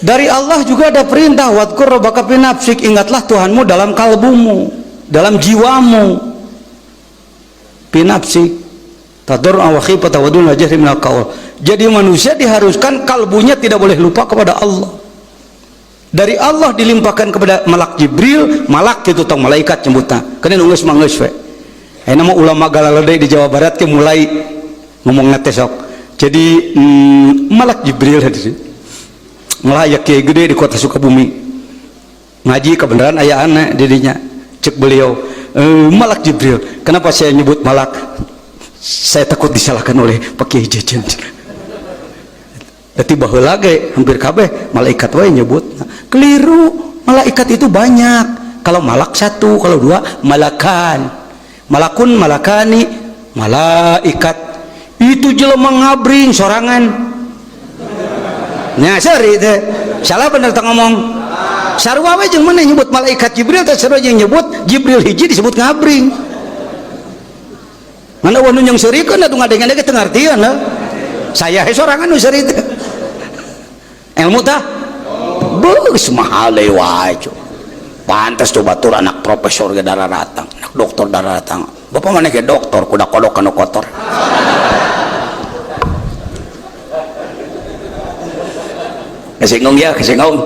Dari Allah juga ada perintah, wadkur rabbaka fi nafsik, ingatlah Tuhanmu dalam kalbumu, dalam jiwamu. Fi nafsik tadarru'an wa khifatan wa duna jahri minal qaul. Jadi manusia diharuskan kalbunya tidak boleh lupa kepada Allah. Dari Allah dilimpahkan kepada malak Jibril, malak itu tong malaikat nyebutna. Kana nu geus manggeus we. Aya nama ulama galalede di Jawa Barat ke mulai ngomongna teh sok. Jadi malak Jibril hadirin. Malah aya kiai gede di kota Sukabumi. Ngaji kebenaran aya anak didinya. Cek beliau, malak Jibril. Kenapa saya nyebut malak? Saya takut disalahkan oleh Pak Kiai Jajan. Dadi baheula ge hampir kabeh malaikat wae nyebut. Keliru, malaikat itu banyak. Kalau malak satu, kalau dua malakan. Malakun, malakani, malaikat. Itu jelema ngabring sorangan. Nya seri teh. Salah bener teh ngomong. Sarua we jeung mana nyebut malaikat Jibril teh sarua jeung nyebut Jibril hiji disebut ngabring. Mana wanu yang serikeun atuh ngadengan ge teu ngartieun. Saya he sorangan nu seri teh. Ilmu tah beus mahal deui wae. Pantes tuh batur anak profesor ge dararatang, anak doktor dararatang. Bapak mana ge doktor kuda kodok anu kotor. Kasinggung ya, kasinggung.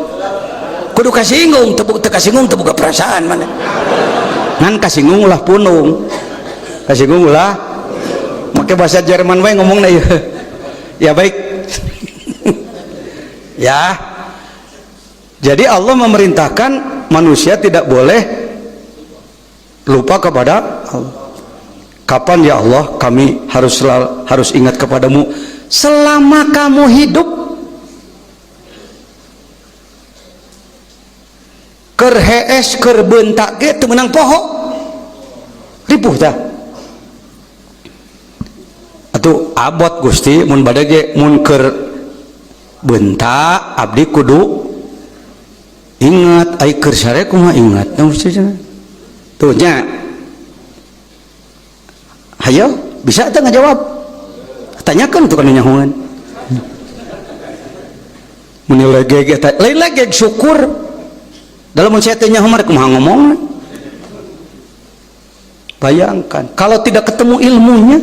Kudu kasinggung, teu kasinggung teu boga perasaan mana. Ngan kasinggung ulah punung. Kasinggung ulah make bahasa Jerman wae ngomongna ieu. Ya baik. Ya. Jadi Allah memerintahkan manusia tidak boleh lupa kepada Allah. Kapan ya Allah kami harus ingat kepadamu selama kamu hidup. Keur hees keur beuntak ge teu meunang poho. Ripuh tah. Atuh abot Gusti mun bade ge mun keur beuntak abdi kudu ingat ai keur sare kumaha ingat. Tuh nya. Hayo bisa teu ngajawab? Tanyakeun tuh kana nyahoan. Mun lege teh lain lege syukur. Dalam mencetaknya Umar kumaha ngomong. Bayangkan kalau tidak ketemu ilmunya.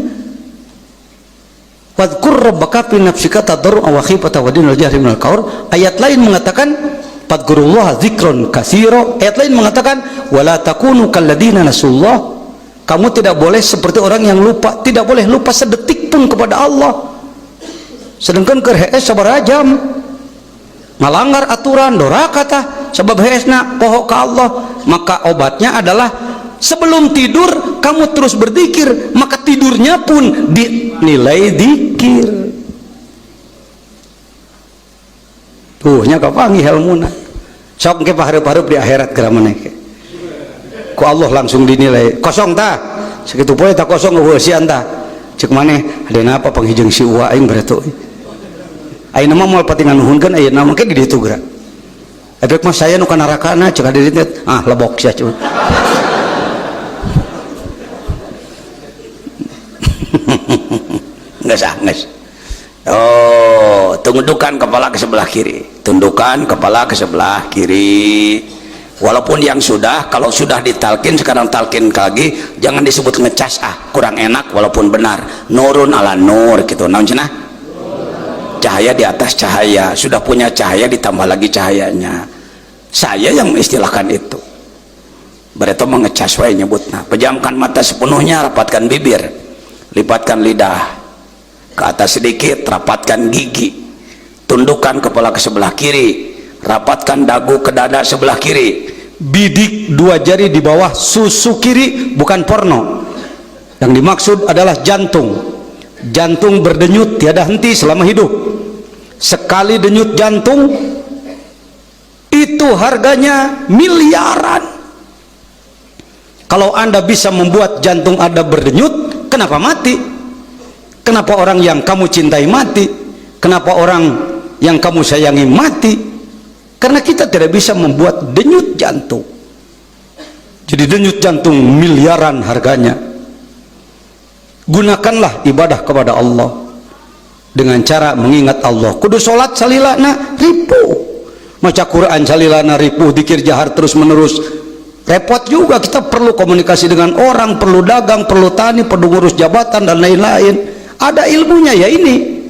Wadkur rabbaka fi nafsika tadarru'an wa khifatan wa duna jahri minal qaul. Ayat lain mengatakan fadhkurullaha dzikran katsira. Ayat lain mengatakan wala takunu kalladzina nasullah. Kamu tidak boleh seperti orang yang lupa, tidak boleh lupa sedetik pun kepada Allah. Sedangkan keur hees sabaraha jam ngalanggar aturan doraka tah sebab heesna poho ka Allah, maka obatnya adalah sebelum tidur kamu terus berzikir, maka tidurnya pun dinilai zikir. Tuh nya kapangi ilmuna. Sok ke pahareup-hareup di akhirat geura maneh ke. Ku Allah langsung dinilai kosong tah. Sakitu poe tah kosong ngeueusian tah. Ceuk maneh adeuna apa panghijeung si Uwa aing beratu. Ayeuna mah moal patingan nuhunkeun ayeuna mah ge di ditu geura. Efek mah saya nu kana nerakana ceuk ada ditu lebok sia cuy. Nges. Oh, tundukkan kepala ke sebelah kiri. Tundukkan kepala ke sebelah kiri. Walaupun yang sudah, kalau sudah ditalkin sekarang talkin lagi, jangan disebut ngecas kurang enak walaupun benar. Nurun ala nur gitu. Naon cenah? Cahaya di atas cahaya, sudah punya cahaya ditambah lagi cahayanya. Saya yang mengistilahkan itu. Berarti mengecas wae nyebutna. Pejamkan mata sepenuhnya, rapatkan bibir, lipatkan lidah ke atas sedikit, rapatkan gigi, tundukkan kepala ke sebelah kiri, rapatkan dagu ke dada sebelah kiri, bidik dua jari di bawah susu kiri, bukan porno. Yang dimaksud adalah jantung. Jantung berdenyut tiada henti selama hidup. Sekali denyut jantung itu harganya miliaran. Kalau Anda bisa membuat jantung Anda berdenyut, kenapa mati? Kenapa orang yang kamu cintai mati? Kenapa orang yang kamu sayangi mati? Karena kita tidak bisa membuat denyut jantung. Jadi denyut jantung miliaran harganya. Gunakanlah ibadah kepada Allah dengan cara mengingat Allah. Kudu sholat salilana ribu, maca Quran salilana ripuh, dikir jahar terus menerus. Repot juga, kita perlu komunikasi dengan orang, perlu dagang, perlu tani, perlu ngurus jabatan dan lain-lain. Ada ilmunya ya ini.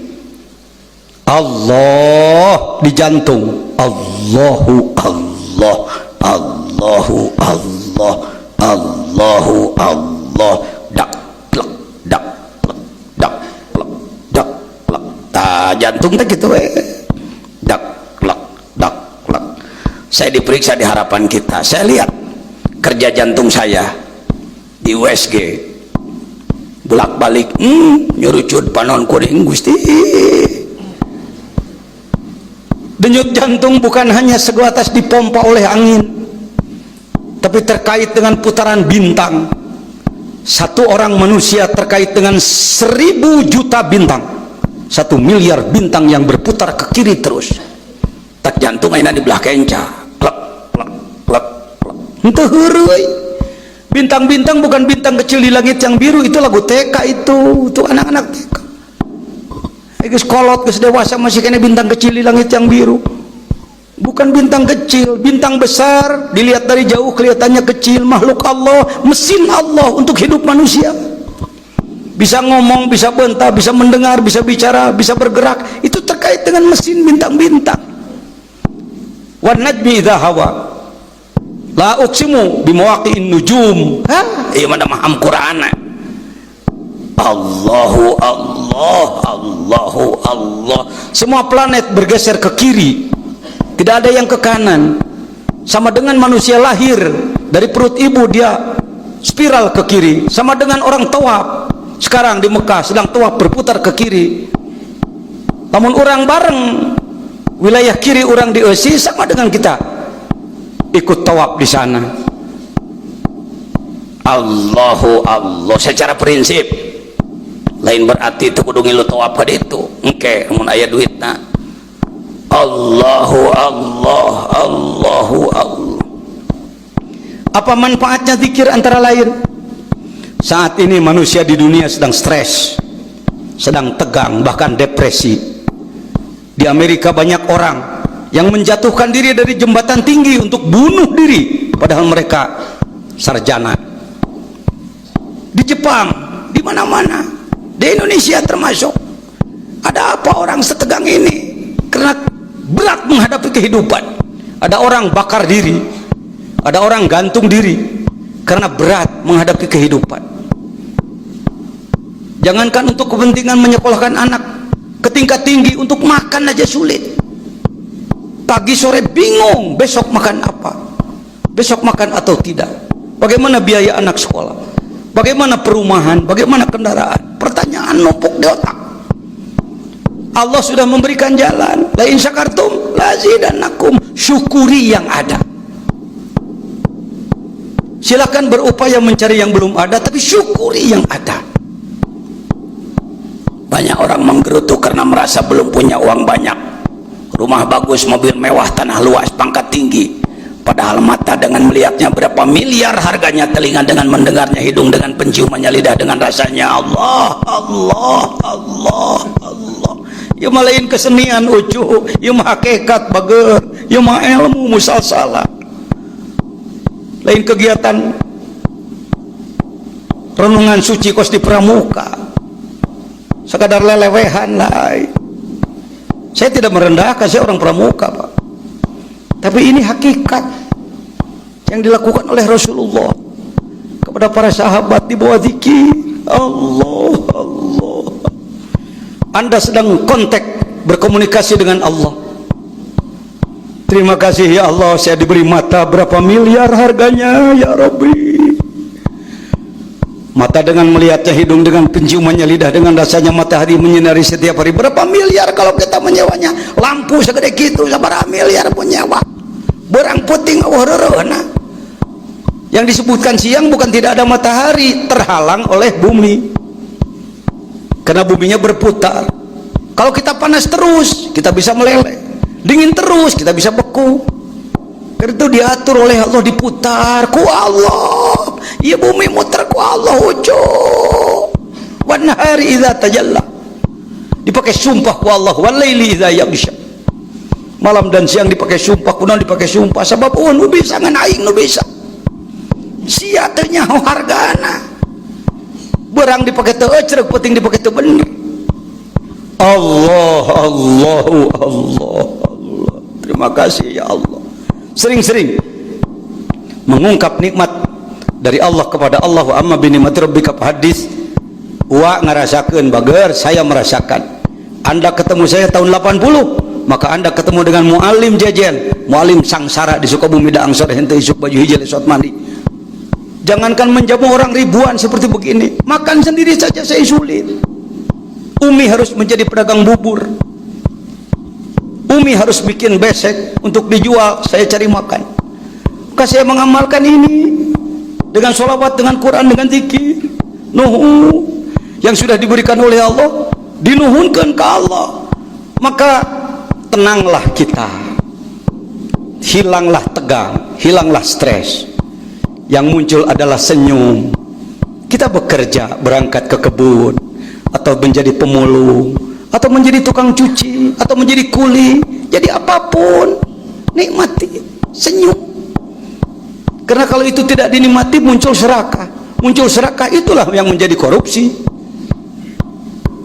Allah di jantung. Allahu Allah, Allahu Allah, Allahu Allah. Dak plek, dak plek, dak plek, dak plek. Tah jantung teh gitu we. Dak plek, dak plek. Saya diperiksa di Harapan Kita. Saya lihat kerja jantung saya di USG bolak-balik nyurucut panon kuring Gusti. Denyut jantung bukan hanya sebatas dipompa oleh angin, tapi terkait dengan putaran bintang. Satu orang manusia terkait dengan 1000 juta bintang, 1 miliar bintang yang berputar ke kiri terus. Tak jantung aina di belah kenca. Entah hurui. Bintang-bintang bukan bintang kecil di langit yang biru, itu lagu TK itu anak-anak TK. Geus kolot geus dewasa masih kena bintang kecil di langit yang biru. Bukan bintang kecil, bintang besar dilihat dari jauh kelihatannya kecil, makhluk Allah, mesin Allah untuk hidup manusia. Bisa ngomong, bisa bentar, bisa mendengar, bisa bicara, bisa bergerak, itu terkait dengan mesin bintang-bintang. Wan najmi idza hawa la uqsimu bimawaqi'in nujum. Iya mana maham Quran. Allahu Allah, Allahu Allah. Semua planet bergeser ke kiri, tidak ada yang ke kanan. Sama dengan manusia lahir dari perut ibu, dia spiral ke kiri. Sama dengan orang tawaf sekarang di Mekah sedang tawaf berputar ke kiri. Namun orang bareng wilayah kiri, orang di Esi, sama dengan kita ikut tawaf di sana. Allahu Allah secara prinsip, lain berarti itu kudu ngilu tawaf ka ditu engke mun aya duitna. Allahu Allah, Allahu Allah. Apa manfaatnya zikir? Antara lain, saat ini manusia di dunia sedang stres, sedang tegang, bahkan depresi. Di Amerika banyak orang yang menjatuhkan diri dari jembatan tinggi untuk bunuh diri, padahal mereka sarjana. Di Jepang, di mana-mana, di Indonesia termasuk. Ada apa orang setegang ini? Karena berat menghadapi kehidupan. Ada orang bakar diri, ada orang gantung diri karena berat menghadapi kehidupan. Jangankan untuk kepentingan menyekolahkan anak ke tingkat tinggi, untuk makan aja sulit. Pagi sore bingung besok makan apa, besok makan atau tidak, bagaimana biaya anak sekolah, bagaimana perumahan, bagaimana kendaraan. Pertanyaan numpuk di otak. Allah sudah memberikan jalan. La in syakartum la azidannakum. Syukuri yang ada. Silakan berupaya mencari yang belum ada, tapi syukuri yang ada. Banyak orang menggerutu karena merasa belum punya uang banyak, rumah bagus, mobil mewah, tanah luas, pangkat tinggi. Padahal mata dengan melihatnya berapa miliar harganya, telinga dengan mendengarnya, hidung dengan penciumannya, lidah dengan rasanya. Allah, Allah, Allah, Allah. Ya malain kesenian ucu, ya mah hakikat bager, ya mah ilmu musalsala. Lain kegiatan renungan suci kos di pramuka, sekadar lelewehan lah. Saya tidak merendahkan, saya orang pramuka Pak, tapi ini hakikat yang dilakukan oleh Rasulullah kepada para sahabat di bawah zikir. Allah, Allah. Anda sedang kontak berkomunikasi dengan Allah. Terima kasih ya Allah, saya diberi mata berapa miliar harganya ya Rabbi. Mata dengan melihatnya, hidung dengan penciumannya, lidah dengan rasanya, matahari menyinari setiap hari. Berapa miliar kalau kita menyewanya? Lampu segede gitu, sabaraha miliar menyewa. Berang puting awah. Yang disebutkan siang bukan tidak ada matahari, terhalang oleh bumi, karena buminya berputar. Kalau kita panas terus, kita bisa meleleh. Dingin terus, kita bisa beku. Karena itu diatur oleh Allah, diputar ku Allah. Ya bumi muter ku Allah ucu. Wan nahari idza tajalla. Dipakai sumpah ku Allah, wal laili idza yaghsha. malam dan siang dipakai sumpah, kunaon dipakai sumpah, sabab nu bisa ngan aing nu bisa. Sia teh nyaho hargana. Berang dipakai teu ecrek, penting dipakai teu bener. Allah. Terima kasih ya Allah. Sering-sering mengungkap nikmat dari Allah kepada Allah. Wa amma bi nikmati rabbika hadis. Wa ngarasakeun bager, saya merasakan. Anda ketemu saya tahun 80, maka Anda ketemu dengan muallim jejen, muallim sangsara di Sukabumi daang sore henteu isuk baju hijau isot mandi. Jangankan menjamu orang ribuan seperti begini, makan sendiri saja saya sulit. Umi harus menjadi pedagang bubur. Umi harus bikin besek untuk dijual, saya cari makan. Maka saya mengamalkan ini dengan sholawat, dengan Quran, dengan zikir. Nuhu yang sudah diberikan oleh Allah, dinuhunkan ke Allah, maka tenanglah kita, hilanglah tegang, hilanglah stres. Yang muncul adalah senyum. Kita bekerja, berangkat ke kebun, atau menjadi pemulung, atau menjadi tukang cuci, atau menjadi kuli, jadi apapun, nikmati, senyum. Karena kalau itu tidak dinikmati, muncul serakah. Muncul serakah, itulah yang menjadi korupsi,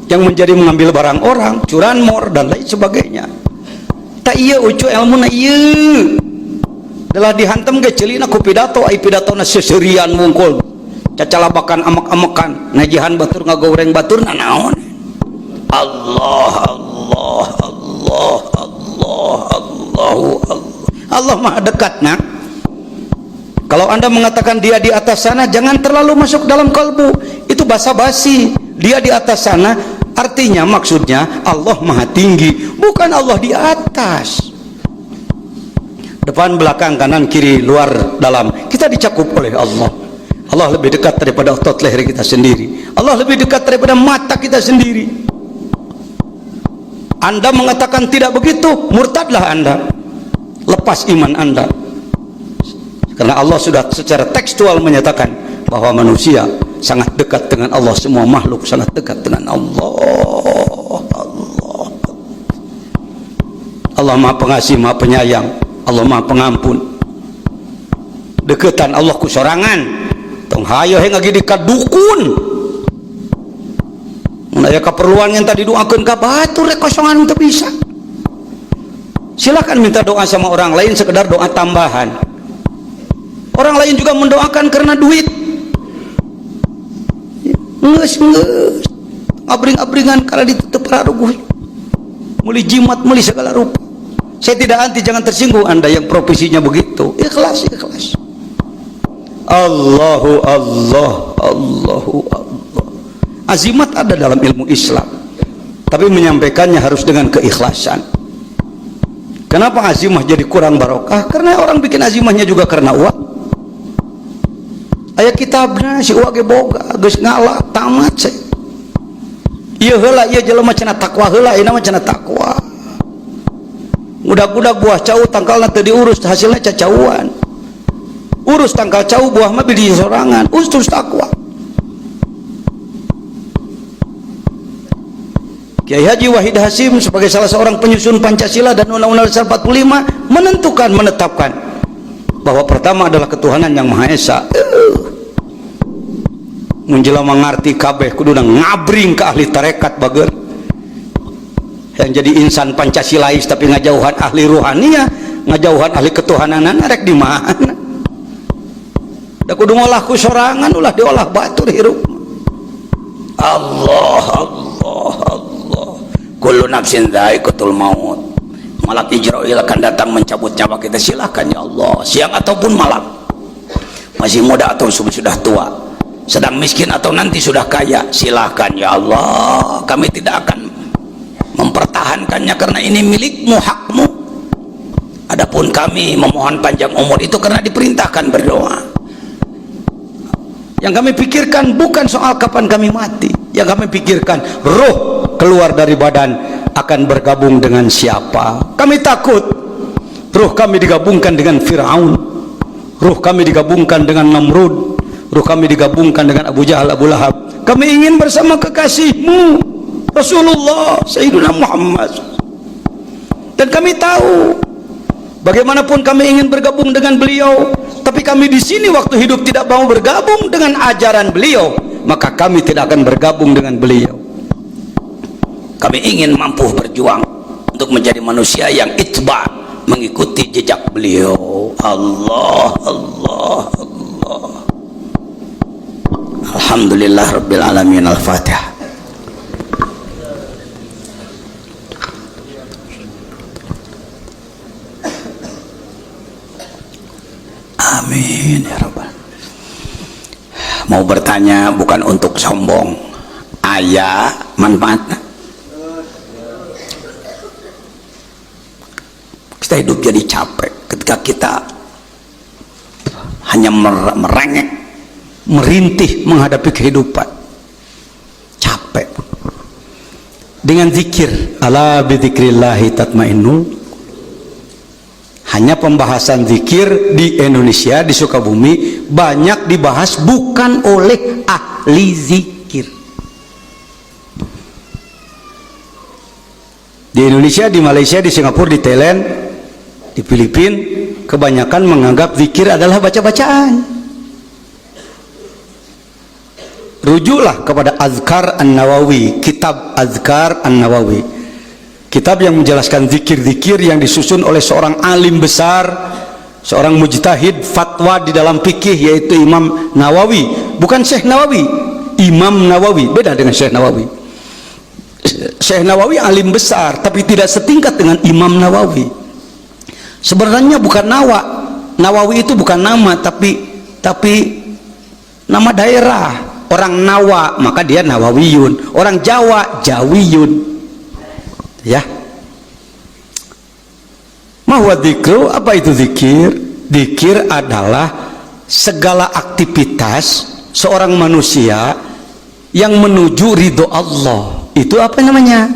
yang menjadi mengambil barang orang, curanmor dan lain sebagainya. Tak iya ucu ilmu na iya adalah dihantam ke celina ku pidato, ai pidato na seserian mungkul cacalabakan amak-amakan najihan batur ngagoreng batur na naon. Allah maha dekat. Nah, kalau Anda mengatakan dia di atas sana, jangan terlalu masuk dalam kalbu, itu basa-basi. Dia di atas sana artinya, maksudnya Allah maha tinggi, bukan Allah di atas. Depan, belakang, kanan, kiri, luar, dalam, kita dicakup oleh Allah. Allah lebih dekat daripada otot leher kita sendiri. Allah lebih dekat daripada mata kita sendiri. Anda mengatakan tidak begitu, murtadlah Anda, lepas iman Anda. Karena Allah sudah secara tekstual menyatakan bahwa manusia sangat dekat dengan Allah, semua makhluk sangat dekat dengan Allah. Allah maha pengasih, maha penyayang, Allah maha pengampun. Deketan Allah ku sorangan, tong hayo he ngagi di kadukun. Mun aya keperluan yang tadi doakeun ka batur rek kosongan teu bisa. Silakan minta doa sama orang lain, sekedar doa tambahan. Orang lain juga mendoakan karena duit. Ngeus abring-abringan karena ditutup raruguh, muli jimat, muli segala rupa. Saya tidak anti, jangan tersinggung Anda yang profesinya begitu. Ikhlas. Allahu Allah. Azimat ada dalam ilmu Islam, tapi menyampaikannya harus dengan keikhlasan. Kenapa azimah jadi kurang barokah? Karena orang bikin azimahnya juga karena uang. Aya kitabna si uang ge boga, geus ngalah tamat saya. Ieu heula ieu jelema cenah takwa heula, ieu mah cenah takwa. Budak-budak buah cau tangkalna teu diurus, hasilnya cacauan. Urus tangkal cau buah mah di sorangan, terus takwa. Kiai Haji Wahid Hasyim sebagai salah seorang penyusun Pancasila dan Undang-Undang Dasar 45 menetapkan bahwa pertama adalah ketuhanan yang Maha Esa. Menjelang mengerti kabeh kudu ngabring ke ahli tarekat bager, yang jadi insan Pancasilais tapi ngajauhan ahli ruhaniah, ngajauhan ahli ketuhananan, rek di mana? Da kudu ngolah ku sorangan, ulah diolah batur hirup. Allah. Kullu nafsin dha'iqatul maut. Malak Ijrail akan datang mencabut nyawa kita, silakan ya Allah, siang ataupun malam, masih muda atau sudah tua, sedang miskin atau nanti sudah kaya, silakan ya Allah, kami tidak akan mempertahankannya karena ini milikmu, hakmu. Adapun kami memohon panjang umur itu karena diperintahkan berdoa. Yang kami pikirkan bukan soal kapan kami mati, yang kami pikirkan roh keluar dari badan akan bergabung dengan siapa. Kami takut roh kami digabungkan dengan Fir'aun, roh kami digabungkan dengan Namrud, roh kami digabungkan dengan Abu Jahal, Abu Lahab. Kami ingin bersama kekasihmu Rasulullah Sayyidina Muhammad. Dan kami tahu bagaimanapun kami ingin bergabung dengan beliau, tapi kami di sini waktu hidup tidak mau bergabung dengan ajaran beliau, maka kami tidak akan bergabung dengan beliau. Kami ingin mampu berjuang untuk menjadi manusia yang itba, mengikuti jejak beliau. Allah, Allah, Allah. Alhamdulillah Rabbil Alamin. Al-Fatihah. Amin ya Rabbal. Mau bertanya bukan untuk sombong, aya manfaatnya. Kita hidup jadi capek ketika kita hanya merengek, merintih menghadapi kehidupan. Capek. Dengan zikir, ala bidzikrillahi tatmainnul. Hanya pembahasan zikir di Indonesia, di Sukabumi banyak dibahas bukan oleh ahli zikir. Di Indonesia, di Malaysia, di Singapura, di Thailand, di Filipina, kebanyakan menganggap zikir adalah baca-bacaan. Rujuklah kepada Azkar An-Nawawi, kitab Azkar An-Nawawi, kitab yang menjelaskan zikir-zikir yang disusun oleh seorang alim besar, seorang mujtahid fatwa di dalam fikih, yaitu Imam Nawawi. Bukan Syekh Nawawi, Imam Nawawi, beda dengan Syekh Nawawi. Syekh Nawawi alim besar, tapi tidak setingkat dengan Imam Nawawi. Sebenarnya bukan Nawawi itu bukan nama, tapi nama daerah. Orang Nawa, maka dia Nawawiyun. Orang Jawa, Jawiyun. Ya, mahwa dzikru, apa itu zikir? Zikir adalah segala aktivitas seorang manusia yang menuju ridho Allah. Itu apa namanya?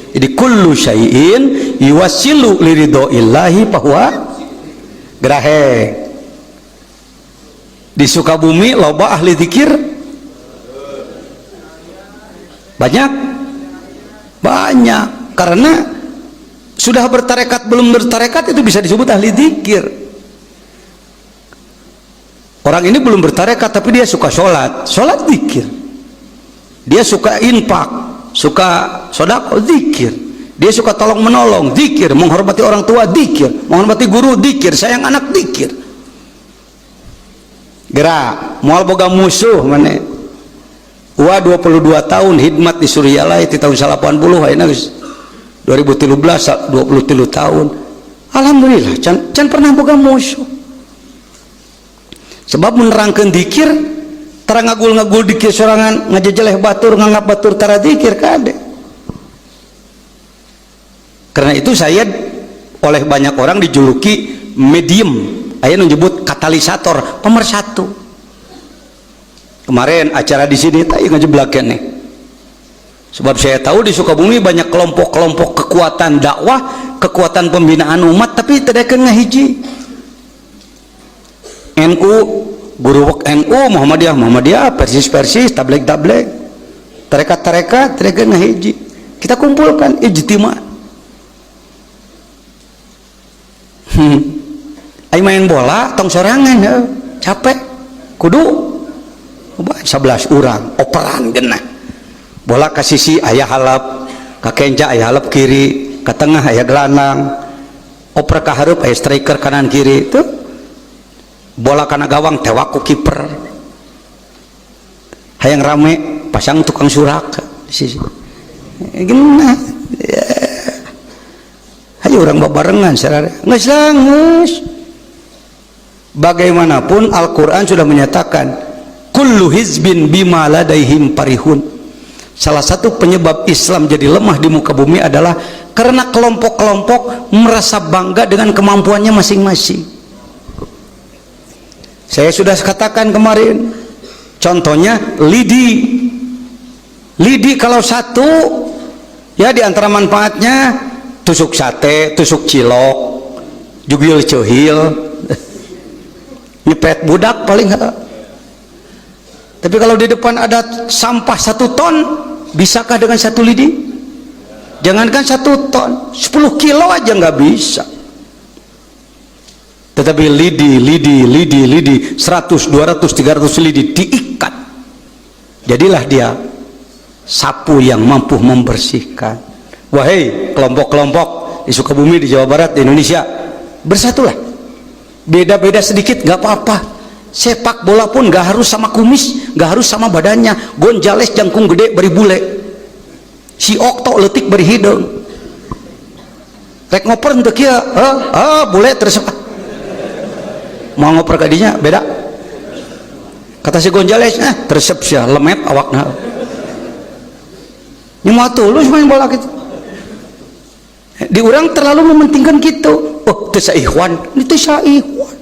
Jadi kullu syai'in yuwassilu li ridhoillahi bahwa grahe. Di Sukabumi loba ahli zikir banyak, karena sudah bertarekat belum bertarekat itu bisa disebut ahli zikir. Orang ini belum bertarekat tapi dia suka sholat zikir. Dia suka infak, suka sedekah, zikir. Dia suka tolong menolong, zikir. Menghormati orang tua, zikir. Menghormati guru, zikir. Sayang anak, zikir. Gerak moal boga musuh mana? Wah 22 tahun hidmat di Suryalaya di tahun 80 ayeuna geus 2013 23 tahun. Alhamdulillah can pernah boga musuh. Sebab menerangkeun zikir tara ngagul-ngagul dikir sorangan, ngajejeleh batur, nganggap batur tara zikir kade. Karena itu saya oleh banyak orang dijuluki medium. Aya nu nyebut katalisator, pemersatu. Kemarin acara di sini tadi ngejeblakeun nih. Sebab saya tahu di Sukabumi banyak kelompok-kelompok kekuatan dakwah, kekuatan pembinaan umat, tapi tedakeun ngahiji. NU, guru NU, Muhammadiyah, Persis, Tabligh, tarekat, tedakeun ngahiji. Kita kumpulkan ijtima. Ai main bola tong sorangan, capek. Kudu 11 orang operan genah bola ke sisi ayah halap, ke kenja ayah halap kiri, ke tengah ayah gelandang, oper ke hareup ayah striker kanan kiri. Itu bola kana gawang tewak ku kiper, hayang rame pasang tukang surak di sisi genah ya. Hayu orang babarengan sarare geus. Bagaimanapun Al-Quran sudah menyatakan kullu hizbin bima ladaihim parihun. Salah satu penyebab Islam jadi lemah di muka bumi adalah karena kelompok-kelompok merasa bangga dengan kemampuannya masing-masing. Saya sudah katakan kemarin, contohnya lidi kalau satu ya, di antara manfaatnya tusuk sate, tusuk cilok, jugil cohil, nyepet budak paling. Tapi kalau di depan ada sampah 1 ton, bisakah dengan 1 lidi? Jangankan 1 ton, 10 kilo aja nggak bisa. Tetapi lidi 100, 200, 300 lidi diikat, jadilah dia sapu yang mampu membersihkan. Wahai kelompok-kelompok di Sukabumi, di Jawa Barat, di Indonesia, bersatulah. Beda-beda sedikit nggak apa-apa. Sepak bola pun nggak harus sama kumis, nggak harus sama badannya. Gonjales jangkung gede beri bule, si okto letik beri hidung, rek ngoper untuk kia bule terus mau ngoper kadinya beda. Kata si Gonjales tersep sia lemet awakna. Ini mau tulus main bola gitu. Di orang terlalu mementingkan gitu. Oh, teu ikhwan, ini teu ikhwan.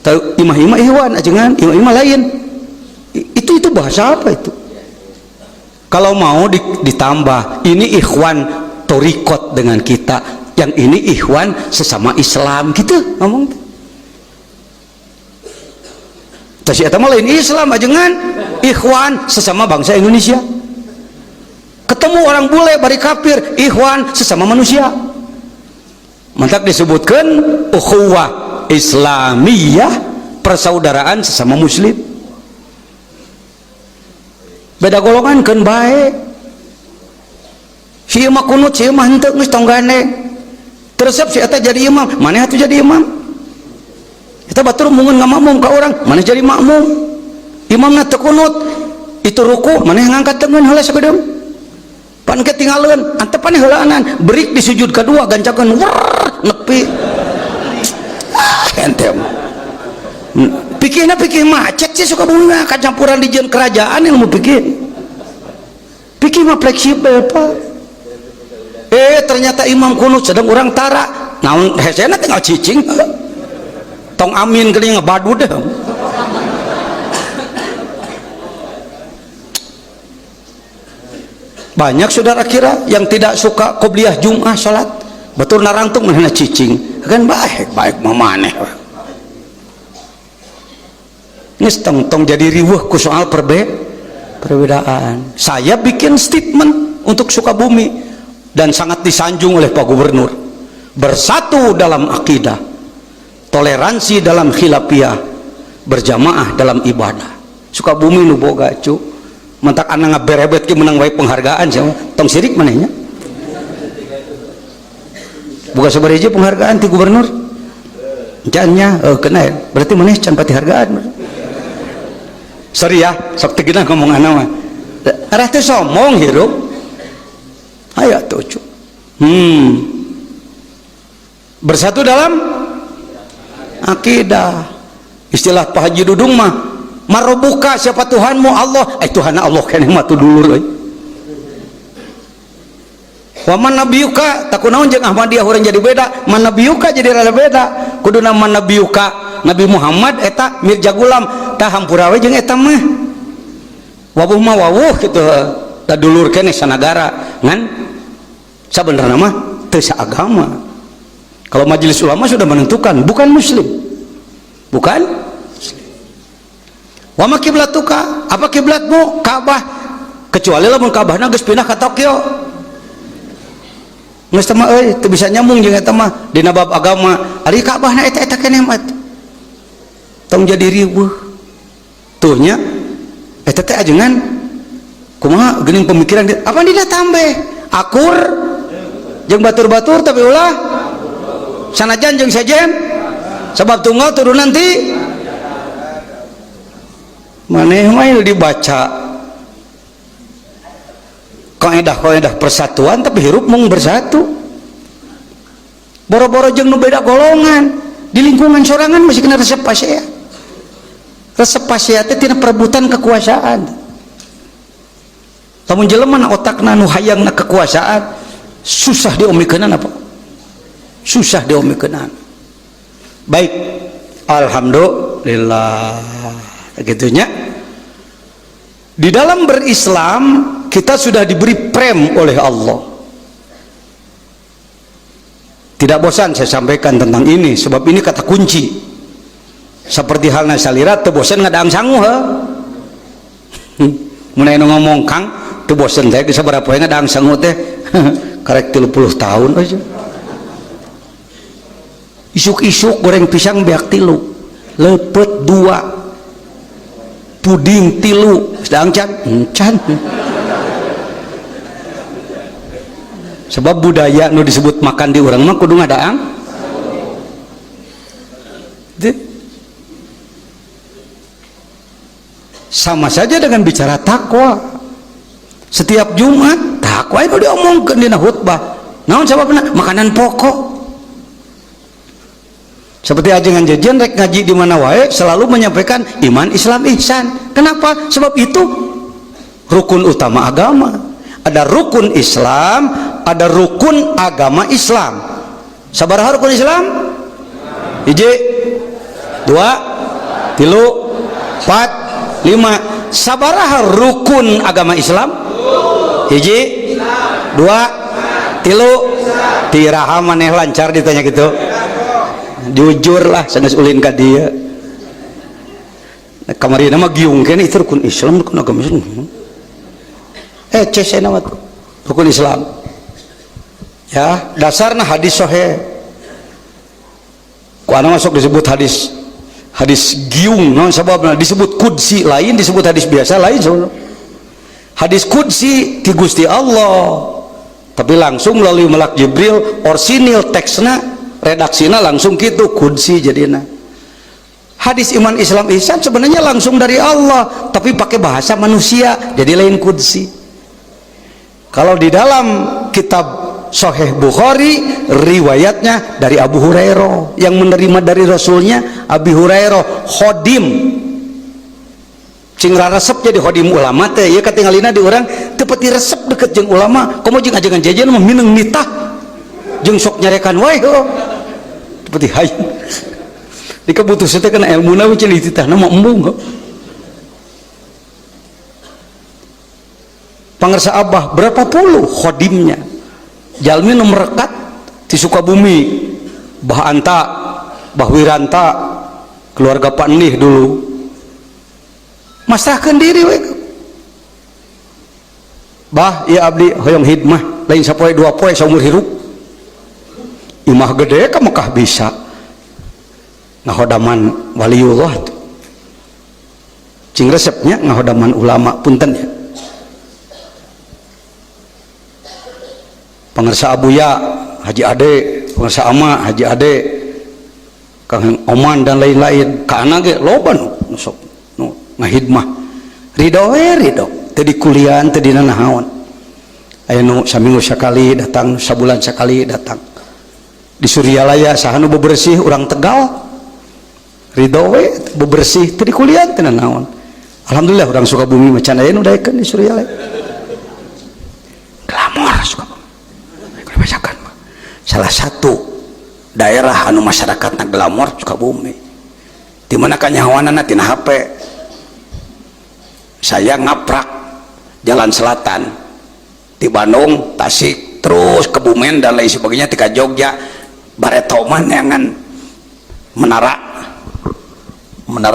Tahu imah-imah ikhwan ajengan, imah-imah lain. Itu bahasa apa itu? Kalau mau ditambah, ini ikhwan torikot dengan kita, yang ini ikhwan sesama Islam gitu ngomong. Tapi eta mah lain Islam ajengan, ikhwan sesama bangsa Indonesia. Ketemu orang bule bari kafir, ikhwan sesama manusia. Mantap disebutkan ukhuwah Islamiyah, persaudaraan sesama muslim. Beda golongan kan baik. Si imam kunut, si imam henteu geus tong gandeng. Teresep si eta jadi imam, maneh atuh jadi imam. Eta batur mungun ngamakmum ka urang, maneh jadi makmum. Imamna teu kunut, itu ruku, maneh ngangkat tangan heula sagedeung. Pan ketinggalan, antepan heulaanan, berik di sujud kedua gancakeun nepi. Ente pikirnya pikir macet sih suka bunga kacampuran di jen kerajaan ilmu pikir mah fleksibel pak. Ternyata imam kunut sedang orang tara naon hesena tinggal cicing tong amin geuning ngebadu deh. Banyak saudara kira yang tidak suka qobliyah Jum'ah salat betul narangtung mana cicing kan baik memaneh ini tong jadi riweuh ku soal perbedaan. Saya bikin statement untuk Sukabumi dan sangat disanjung oleh Pak Gubernur, bersatu dalam akidah, toleransi dalam khilafiyah, berjamaah dalam ibadah. Sukabumi nu boga cu mentak anak ngaberebet ki menang wae penghargaan sama tong sirik manehnya buka sabaraha penghargaan ti gubernur jannya kena ya berarti maneh can pati hargaan sorry ya sok teu geuna ngomong ana mah arah teh somong hirup aya tuh cu bersatu dalam akidah. Istilah Pak Haji Dudung mah marobuka, siapa Tuhanmu? Allah. Tuhan Allah kan mah tuh dulur waman nabiyuka takunaun jeung Ahmadiyah urang jadi beda, man nabiyuka jadi rada beda. Kuduna man nabiyuka Nabi Muhammad eta Mirja Gulam tah hampura we jeung eta mah wawuh mah wawuh kitu da dulur keneh sanagara ngan sabenerna mah teu saagama. Kalau majelis ulama sudah menentukan bukan muslim, bukan wa ma kiblatuka, apa kiblatmu? Ka'bah, kecuali lamun Ka'bahna geus pindah ka Tokyo geus teh mah euy teu bisa nyambung jeung eta mah dina bab agama. Ari Ka'bahna eta keneh mah tong jadi riweuh tuh nya eta teh ajengan kumaha geuning pemikiran apa dina tambeh akur jeung batur-batur tapi ulah sanajan jeung sejen sebab tunggal turun nanti maneh mah dibaca kaidah persatuan tapi hirup mung bersatu. Boro-boro jeung nu beda golongan di lingkungan sorangan masih kena resep pasea. Resep pasea teh tina perebutan kekuasaan. Lamun jelema otakna nu hayangna kekuasaan susah diomikeunana apa? Susah diomikeunana. Baik, alhamdulillah. Begitunya. Di dalam berislam kita sudah diberi prem oleh Allah. Tidak bosan saya sampaikan tentang ini sebab ini kata kunci. Seperti halnya salira teu bosan ngadaang sangu he. Mun aya ngomong Kang teu bosan teh sabaraha poe ngadaang sangu teh karek 30 tahun aja. Isuk-isuk goreng pisang beak 3, lepet 2, puding 3, sedang can. Sebab budaya nu disebut makan di urang mah kudu ngadaang. Sama saja dengan bicara takwa. Setiap Jumat takwa itu diomongkeun dina khutbah. Naon sababna? Makanan pokok. Seperti ajengan jajan rek ngaji di mana wae selalu menyampaikan iman, Islam, ihsan. Kenapa? Sebab itu rukun utama agama. Ada rukun Islam, ada rukun agama Islam. Sabaraha rukun Islam? 1, 2, 3, 4, 5. Sabaraha rukun agama Islam? 1, 2, 3. Tiraha maneh lancar ditanya gitu. Jujur lah sanes ulin ka dia. Kamari nama giung kene itu rukun Islam, rukun agama Islam. Cese nama rukun Islam. Ya, dasarna hadis sahih. Ku anu masuk disebut hadis giung, naon sababna disebut qudsi lain, disebut hadis biasa lain. Hadis qudsi ti Gusti Allah. Tapi langsung melalui malak Jibril, orsinil teksna redaksina langsung gitu qudsi jadina. Hadis iman, Islam, ihsan sebenarnya langsung dari Allah tapi pakai bahasa manusia jadi lain qudsi. Kalau di dalam kitab Sahih Bukhari riwayatnya dari Abu Hurairah yang menerima dari Rasulnya. Abu Hurairah khodim cing resep jadi khodim ulama teh ya katingalina di orang tepeti resep deket jeung ulama komo jeung ajengan jajan mah mineng nitah jeung sok nyarekan wae seperti hayang di kebutuhan teh kana ilmuna we cili titahna mah embung. Pangersa Abah berapa puluh khodimnya jalmi nu merekat di Sukabumi, Bah Anta, Bah Wiranta, keluarga Pak Nih dulu masrahkeun diri we. Bah ieu abdi hoyong hidmah lain sapoe 2 poe saumur hirup. Imah gede ka Mekah bisa ngahodaman waliullah tuh. Cing resepnya ngahodaman ulama punten ya. Pangersa Abuya Haji Ade, pangersa Ama Haji Ade, Kang Oman dan lain-lain. Kana ge loba nu sok nu ngahidmah. Ridho we ridho. Teu di kuliah teu dina nahaon. Aya nu saminggu sakali datang, sabulan sakali datang. Di Suryalaya saha nu bebersih urang Tegal. Ridho we bebersih teu di kuliah teu nahaon. Alhamdulillah urang Sukabumi macan aya nu daekeun di Suryalaya. Glamor Sukabumi. Salah satu daerah anu masyarakatna glamor Sukabumi. Di mana kanyahoanana tina HP. Saya ngaprak jalan selatan di Bandung, Tasik, terus Kebumen dan lain sebagainya, tika Jogja, baretoman yangan menara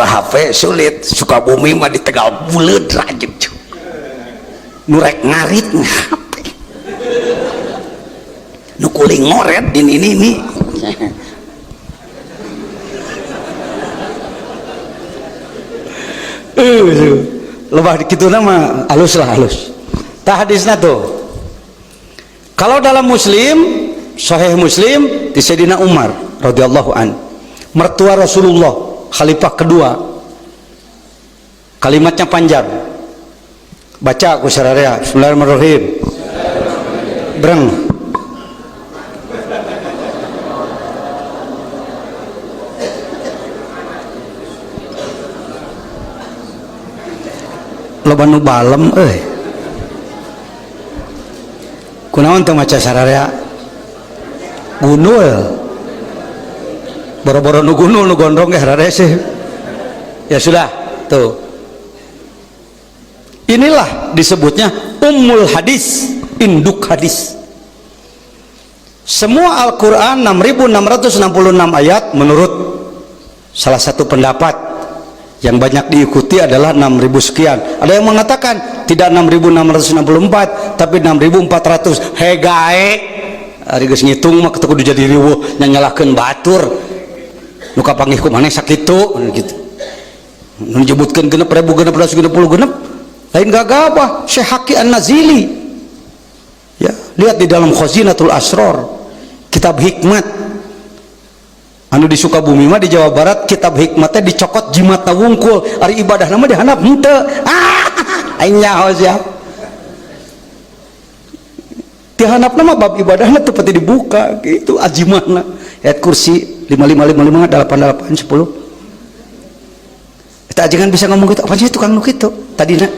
HP sulit. Sukabumi mah di Tegal buleud rajin nurek ngarit HP nu kuling ngoret di ini lebah gitu nama halus lah halus. Tak hadisnya tuh kalau dalam Muslim Sahih Muslim di Sayyidina Umar radhiyallahu an, mertua Rasulullah khalifah kedua, kalimatnya panjang, baca aku sararea. Bismillahirrahmanirrahim. Breng loba nu balem kunaon teu maca sararea gunul boro-boro nu gunul nu gondrong ge sararea sih ya sudah tuh. Inilah disebutnya ummul hadis, induk hadis. Semua Al-Quran 6666 ayat menurut salah satu pendapat yang banyak diikuti adalah 6000 sekian. Ada yang mengatakan tidak 6.664 tapi 6.400 hegae ari geus ngitung mah kudu jadi riweuh nyanyalahkeun batur nu kapanggih ku maneh sakitu gitu nu nyebutkeun 6.660 lain gagabah Syekh Haqi An-Nazili ya lihat di dalam Khazinatul Asrar kitab hikmat anu di Sukabumi mah di Jawa Barat kitab hikmatnya dicokot jimatna wungkul ari ibadah nama dihandap henteu aing nyaho sia dihandap nama bab ibadahna teu pati dibuka gitu ajimatna ayat kursi 5555 88 10 eta ajengan bisa ngomong gitu apa sih tukang nu kitu tadina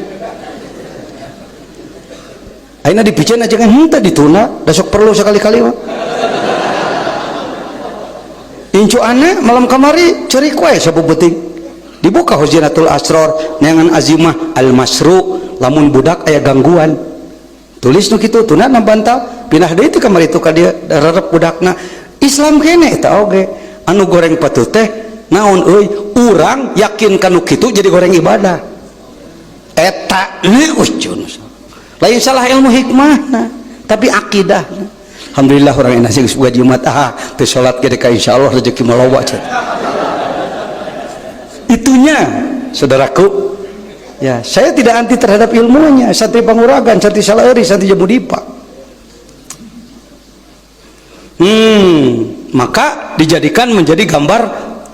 ayeuna dipicen ajengan henteu dituna da sok perlu sekali-kali mah incu aneh malam kamari ceri kue sabubuting dibuka Khazinatul Asrar neangan azimah al-masru lamun budak aya gangguan tulis nu kitu tuna nambantah pindah deui teh kamari itu ka dieu dararep budakna Islam kene eta oge anu goreng patut teh naon euy urang yakin kanu kitu jadi goreng ibadah eta ucun lain salah ilmu hikmahna tapi akidahna. Alhamdulillah orang yang nasi buat Jumat teu salat ge ka insyaallah rezeki malawa itunya saudaraku ya saya tidak anti terhadap ilmunya santri Panguragan santri Salaeri santri Jamudipa maka dijadikan menjadi gambar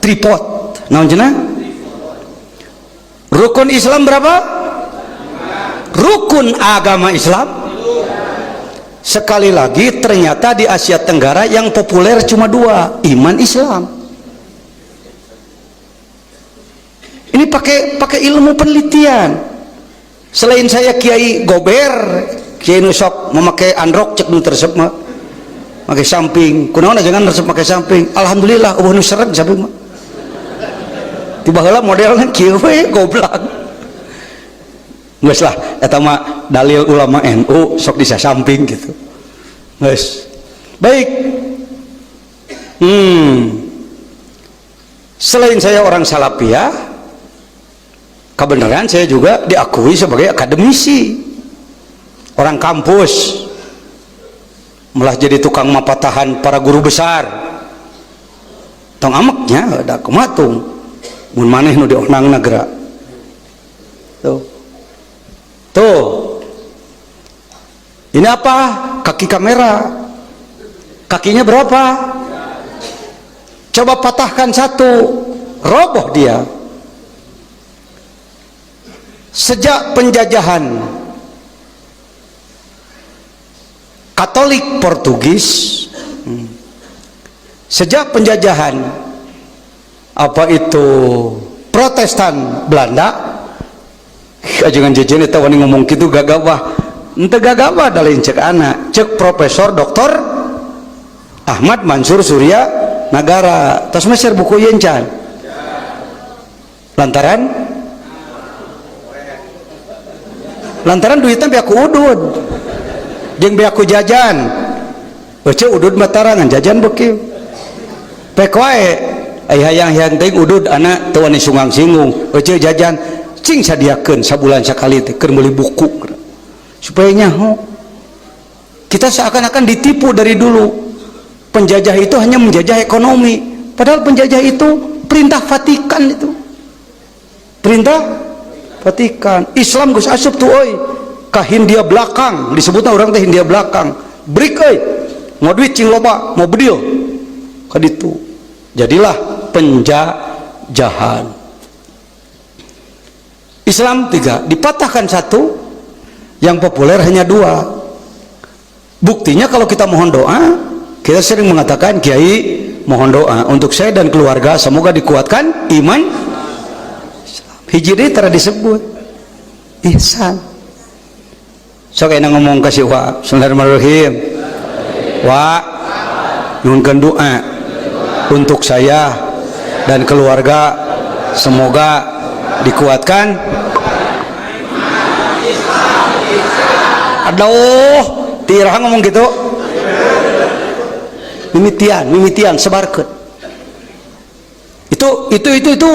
tripod naon cenah rukun Islam berapa rukun agama Islam sekali lagi ternyata di Asia Tenggara yang populer cuma dua iman Islam ini pakai ilmu penelitian selain saya Kiai Gober Kiai Nusok memakai androk cek nu tersep mah pakai samping kunaon jangan tersep pakai samping alhamdulillah eueuh nu seret samping mah tiba heula modelna kieu we goblok geus lah eta mah dalil ulama NU sok disasamping gitu geus baik selain saya orang Salafiyah kebenaran saya juga diakui sebagai akademisi orang kampus malah jadi tukang mapatahan para guru besar tong ameknya ada kematung mun maneh nu dionang nagara tuh ini apa kaki kamera kakinya berapa coba patahkan satu roboh dia sejak penjajahan Katolik Portugis sejak penjajahan apa itu Protestan Belanda jangan jajan itu wani ngomong gitu gagabah ente gagabah dalin cek anak cek Profesor Dr. Ahmad Mansur Surya Nagara tos meser buku yencan lantaran duitnya biaku udud jeung biaku jajan baca udud matarangan jajan beki pek wae aya hayang-hayang teh udud anak teu wani sungang singgung baca jajan cing sadiakeun sabulan sakali teh keur meuli buku supaya nyaho kita seakan-akan ditipu dari dulu penjajah itu hanya menjajah ekonomi padahal penjajah itu perintah Vatikan itu perintah Vatikan Islam geus asup tuh euy ka Hindia belakang disebutna orang teh Hindia belakang brik euy mau duit cing loba mau bedil ka ditu jadilah penjajahan Islam 3 dipatahkan satu yang populer hanya 2 buktinya kalau kita mohon doa kita sering mengatakan Kiai mohon doa untuk saya dan keluarga semoga dikuatkan iman hiji deui tara disebut ihsan sok enak ngomong kasih wa bismillahirrahmanirrahim wa nuhunkeun doa untuk saya dan keluarga semoga dikuatkan aduh tirah ngomong gitu mimitian sebarkeun itu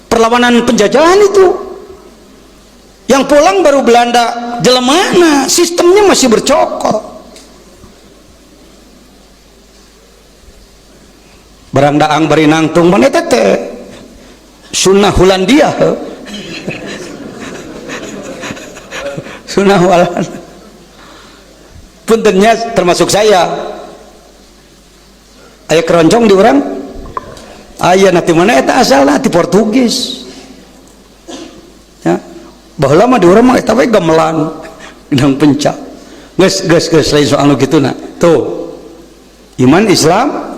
perlawanan penjajahan itu Yang pulang baru Belanda, jelemana sistemnya masih bercokol. Barang daang bari nangtung mana tete sunnah Hulandia. Sunnah Holland. Puntennya termasuk saya. Aya keroncong di orang. Aya nanti mana eta asalna ti Portugis. Ya. Baheula mah di urang mah eta we gamelan gedang pencak. Geus lain soal nu kituna. Tuh. Iman Islam.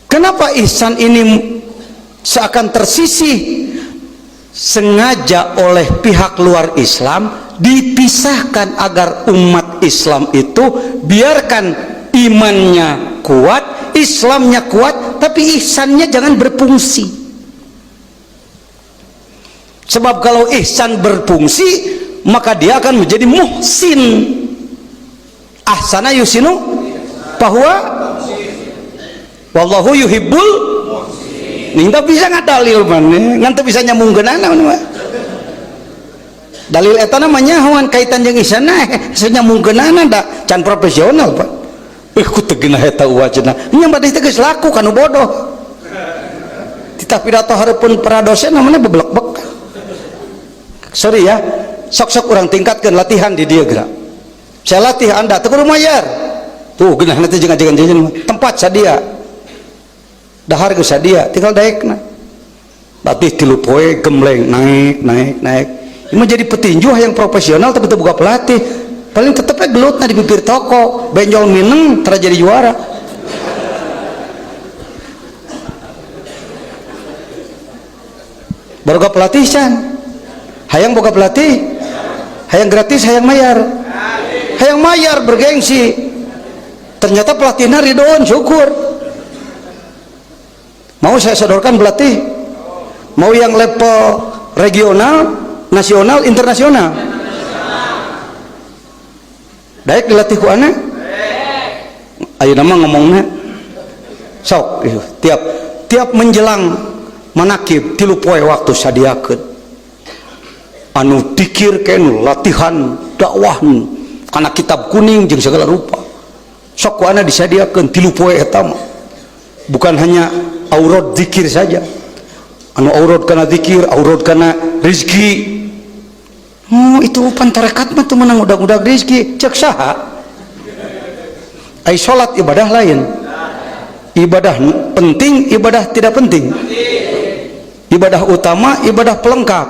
Kenapa ihsan ini seakan tersisih? Sengaja oleh pihak luar Islam dipisahkan agar umat Islam itu biarkan imannya kuat, Islamnya kuat, tapi ihsannya jangan berfungsi. Sebab kalau ihsan berfungsi, maka dia akan menjadi muhsin. Ahsana yusinu bahwa wallahu yuhibbul nih tak bisa ngadalil mana ngantu bisa nyambungkeunana mah dalil eta namanya hawan kaitan jeung isana nyambungkeunana da can profesional Pak ku teu geunah eta wajna nya bade teh geus laku kanu bodoh tita pidato hareupeun para dosen namanya beblek-blek. Sorry ya, sok-sok urang tingkatkeun latihan di dieu geura. Saya latih Anda teu kudu mayar. Tuh geunahna teh jeung tempat sadia. Dahar geus sadia tinggal daekna. Latih 3 poe gemleng naik. Ini jadi petinju yang profesional tapi teu boga pelatih. Paling tetep gelutna di bibir toko, benjol mineng tara jadi juara. Boga pelatih can. Hayang boga pelatih. Hayang gratis, hayang mayar. Hayang mayar bergengsi. Ternyata pelatihnya ridhoan, syukur. Mau saya sodorkan pelatih, mau yang level regional, nasional, internasional. Daek dilatih ku ana. Ayo nama ngomongnya. Sok, tiap menjelang manakib 3 poe waktu sadiakeun. Anu dikir kenu latihan dakwah kana kitab kuning jeung segala rupa. Sok ku ana disadiakeun 3 poe eta mah. Bukan hanya aurat zikir saja, anu aurat karena zikir, aurat karena rizki. Itu pantarekat mah tuh menang udag-udag rizki cek saha. Ai salat ibadah lain, ibadah penting, ibadah tidak penting, ibadah utama, ibadah pelengkap.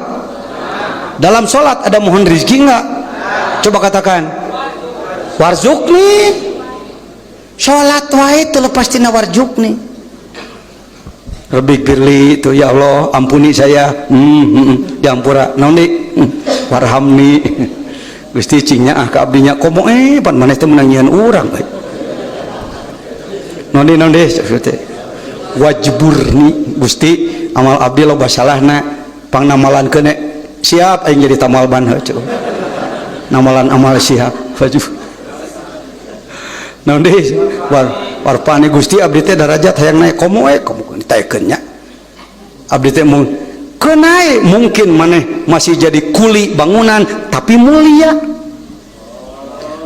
Dalam salat ada mohon rizki enggak? Coba katakan warzuqni. Salat wae teu lepas tina warzuqni. Rabbi firli itu ya Allah ampuni saya diampura naon warhamni Gusti cingnya ka abdinya komo pan maneh teh menang nyian urang bae naon deui wajburni Gusti amal abdi loba salahna pangnamalankeun siap aing jadi tamalban heuh namalan amal siap wajib naon deui warpani Gusti abdi teh darajat hayang naik komo ditaekeun nya abdi teh mun kenae mungkin maneh masih jadi kuli bangunan tapi mulia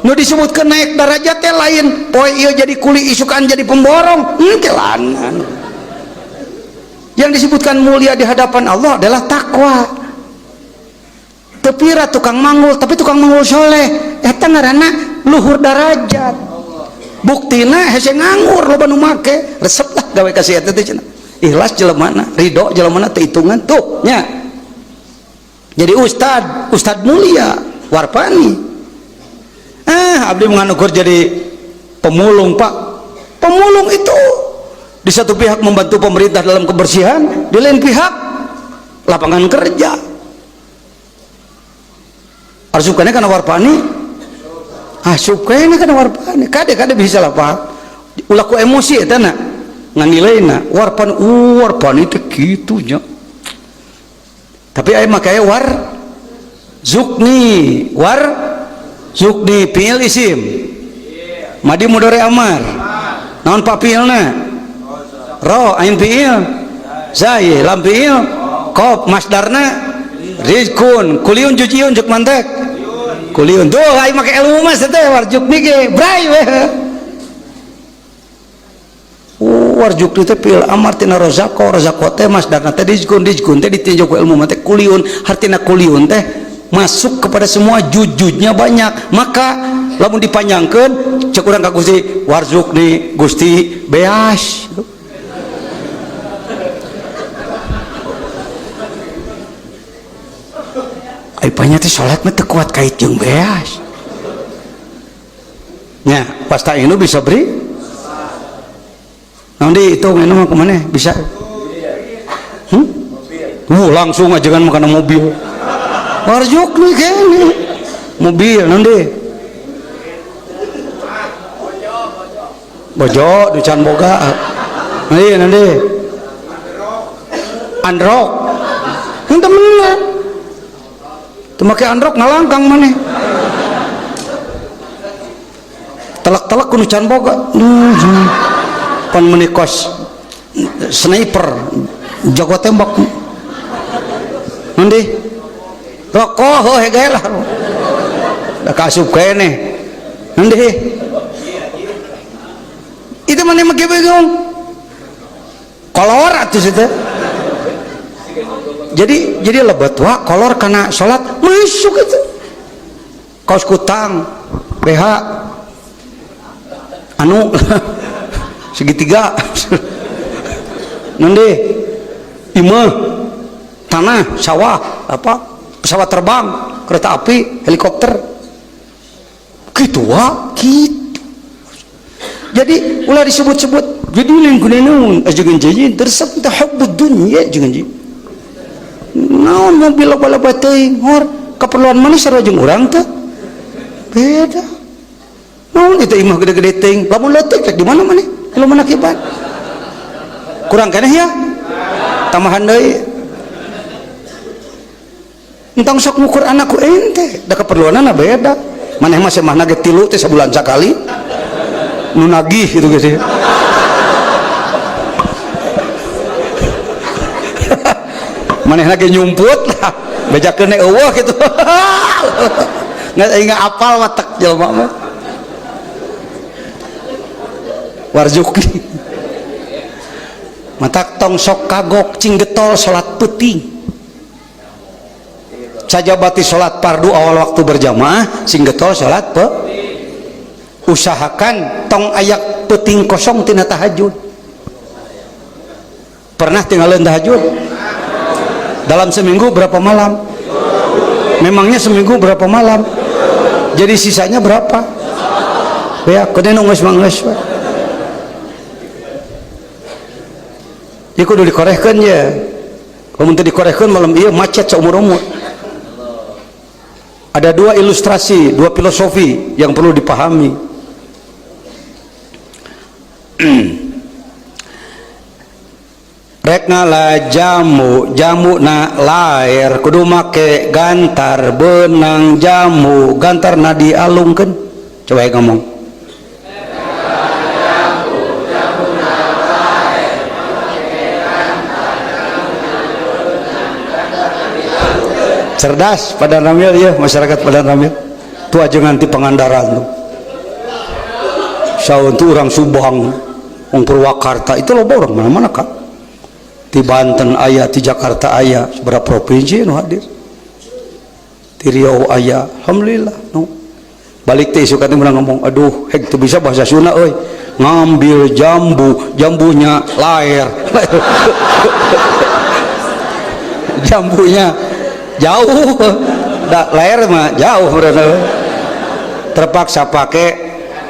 nu disebutkeun naik darajat teh lain poe ieu jadi kuli isukan jadi pemborong kelanan. Yang disebutkan mulia di hadapan Allah adalah takwa. Teu pira tukang manggul tapi tukang manggul soleh eta ngaranna luhur darajat. Buktina hese nganggur loba nu make resep lah gawe ka sia teh cenah ikhlas jelemana ridho jelemana teu hitungan tuh nya jadi ustad mulia warpani abdi menganukur jadi pemulung Pak. Pemulung itu di satu pihak membantu pemerintah dalam kebersihan, di lain pihak lapangan kerja. Arsupkana kana warpani asupkana kana warpani kade bisa lah Pak ulah ku emosi eta na nganileuna warpani teh kitu nya tapi aya make war zukni fiil isim madi mudhari amar naon papilna ro ain fiil zai lam fiil qaf masdarna rizkun kuliun jujiun cek mantek kuliun tuh ai make ilmu mas teh warjuk nike brai we warjuk teh pil amar tina rozako teh mas dan teh rizkun teh ditinjau ku ilmu mah teh kuliun hartina kuliun teh masuk kepada semua jujudnya banyak maka lamun dipanjangkeun cek urang ka Gusti warjuk ni Gusti beas Aipanya teh salat mah teu kuat kait jeung beas. Nya, pas tak ini bisa beri. Nanti itu ngene mah kemana? Bisa. Langsung aja kan makan mobil. Warjuk nih kene. Mobil nanti. Bojo di can boga. Nanti. Androk. Henteu menang. Teu make androk ngalangkang maneh. Telak-telak kudu can boga. Pan menikos sniper jago tembak. Nanti rokok hege lah. Da kasup kene. Nanti itu maneh make bingung. Kolor atuh situ. Jadi lebat wa kolor karena sholat masuk itu kaos kutang BH anu segitiga nanti imah tanah sawah apa pesawat terbang kereta api helikopter gitu wa gitu jadi ulah disebut-sebut jadi lingkungan ajangan janji tersebut tahabbud dunya jangan janji naon mobil loba-loba teuing hor keperluan mana sareng urang teh beda naon itu imah gede-gede teuing lamun leutik rek di mana maneh lu mana kibat kurang keneh ya tambahan deui entong sok ngukur anakku ente da keperluanna beda maneh mah semahna ge 3 teh sabulan sakali nu nagih gitu geus maneh lagi nyumput lah bejakeun eueuh kitu nggak apal watak jelema mah warjuki matak tong sok kagok cing getol salat peuting sajabati salat fardu awal waktu berjamaah cing getol salat usahakan tong ayak peuting kosong tina tahajud pernah tinggalin tahajud dalam seminggu berapa malam? Memangnya seminggu berapa malam? Jadi sisanya berapa? Ya, kene nunggus manggeus we. Ya kudu dikorehkeun ya. Kalau teu dikorehkeun malam ieu macet saumur-umur. Ada 2 ilustrasi, 2 filosofi yang perlu dipahami. Rek ngala jamu na lair kudu make gantar benang jamu gantar na dialungkeun coba ngomong cerdas pada ramil ya masyarakat pada ramil tu aja nganti pangandaran tu saun tu orang Subang orang Purwakarta itu loba orang mana-mana kak di Banten aya, di Jakarta aya, seberapa provinsi nu hadir. Di Riau aya, alhamdulillah. No. Balik teh suka teh ngomong, aduh, hek teu bisa bahasa Sunda euy. Ngambil jambunya lair. Jambunya jauh. Da lair mah jauh bener. Terpaksa pakai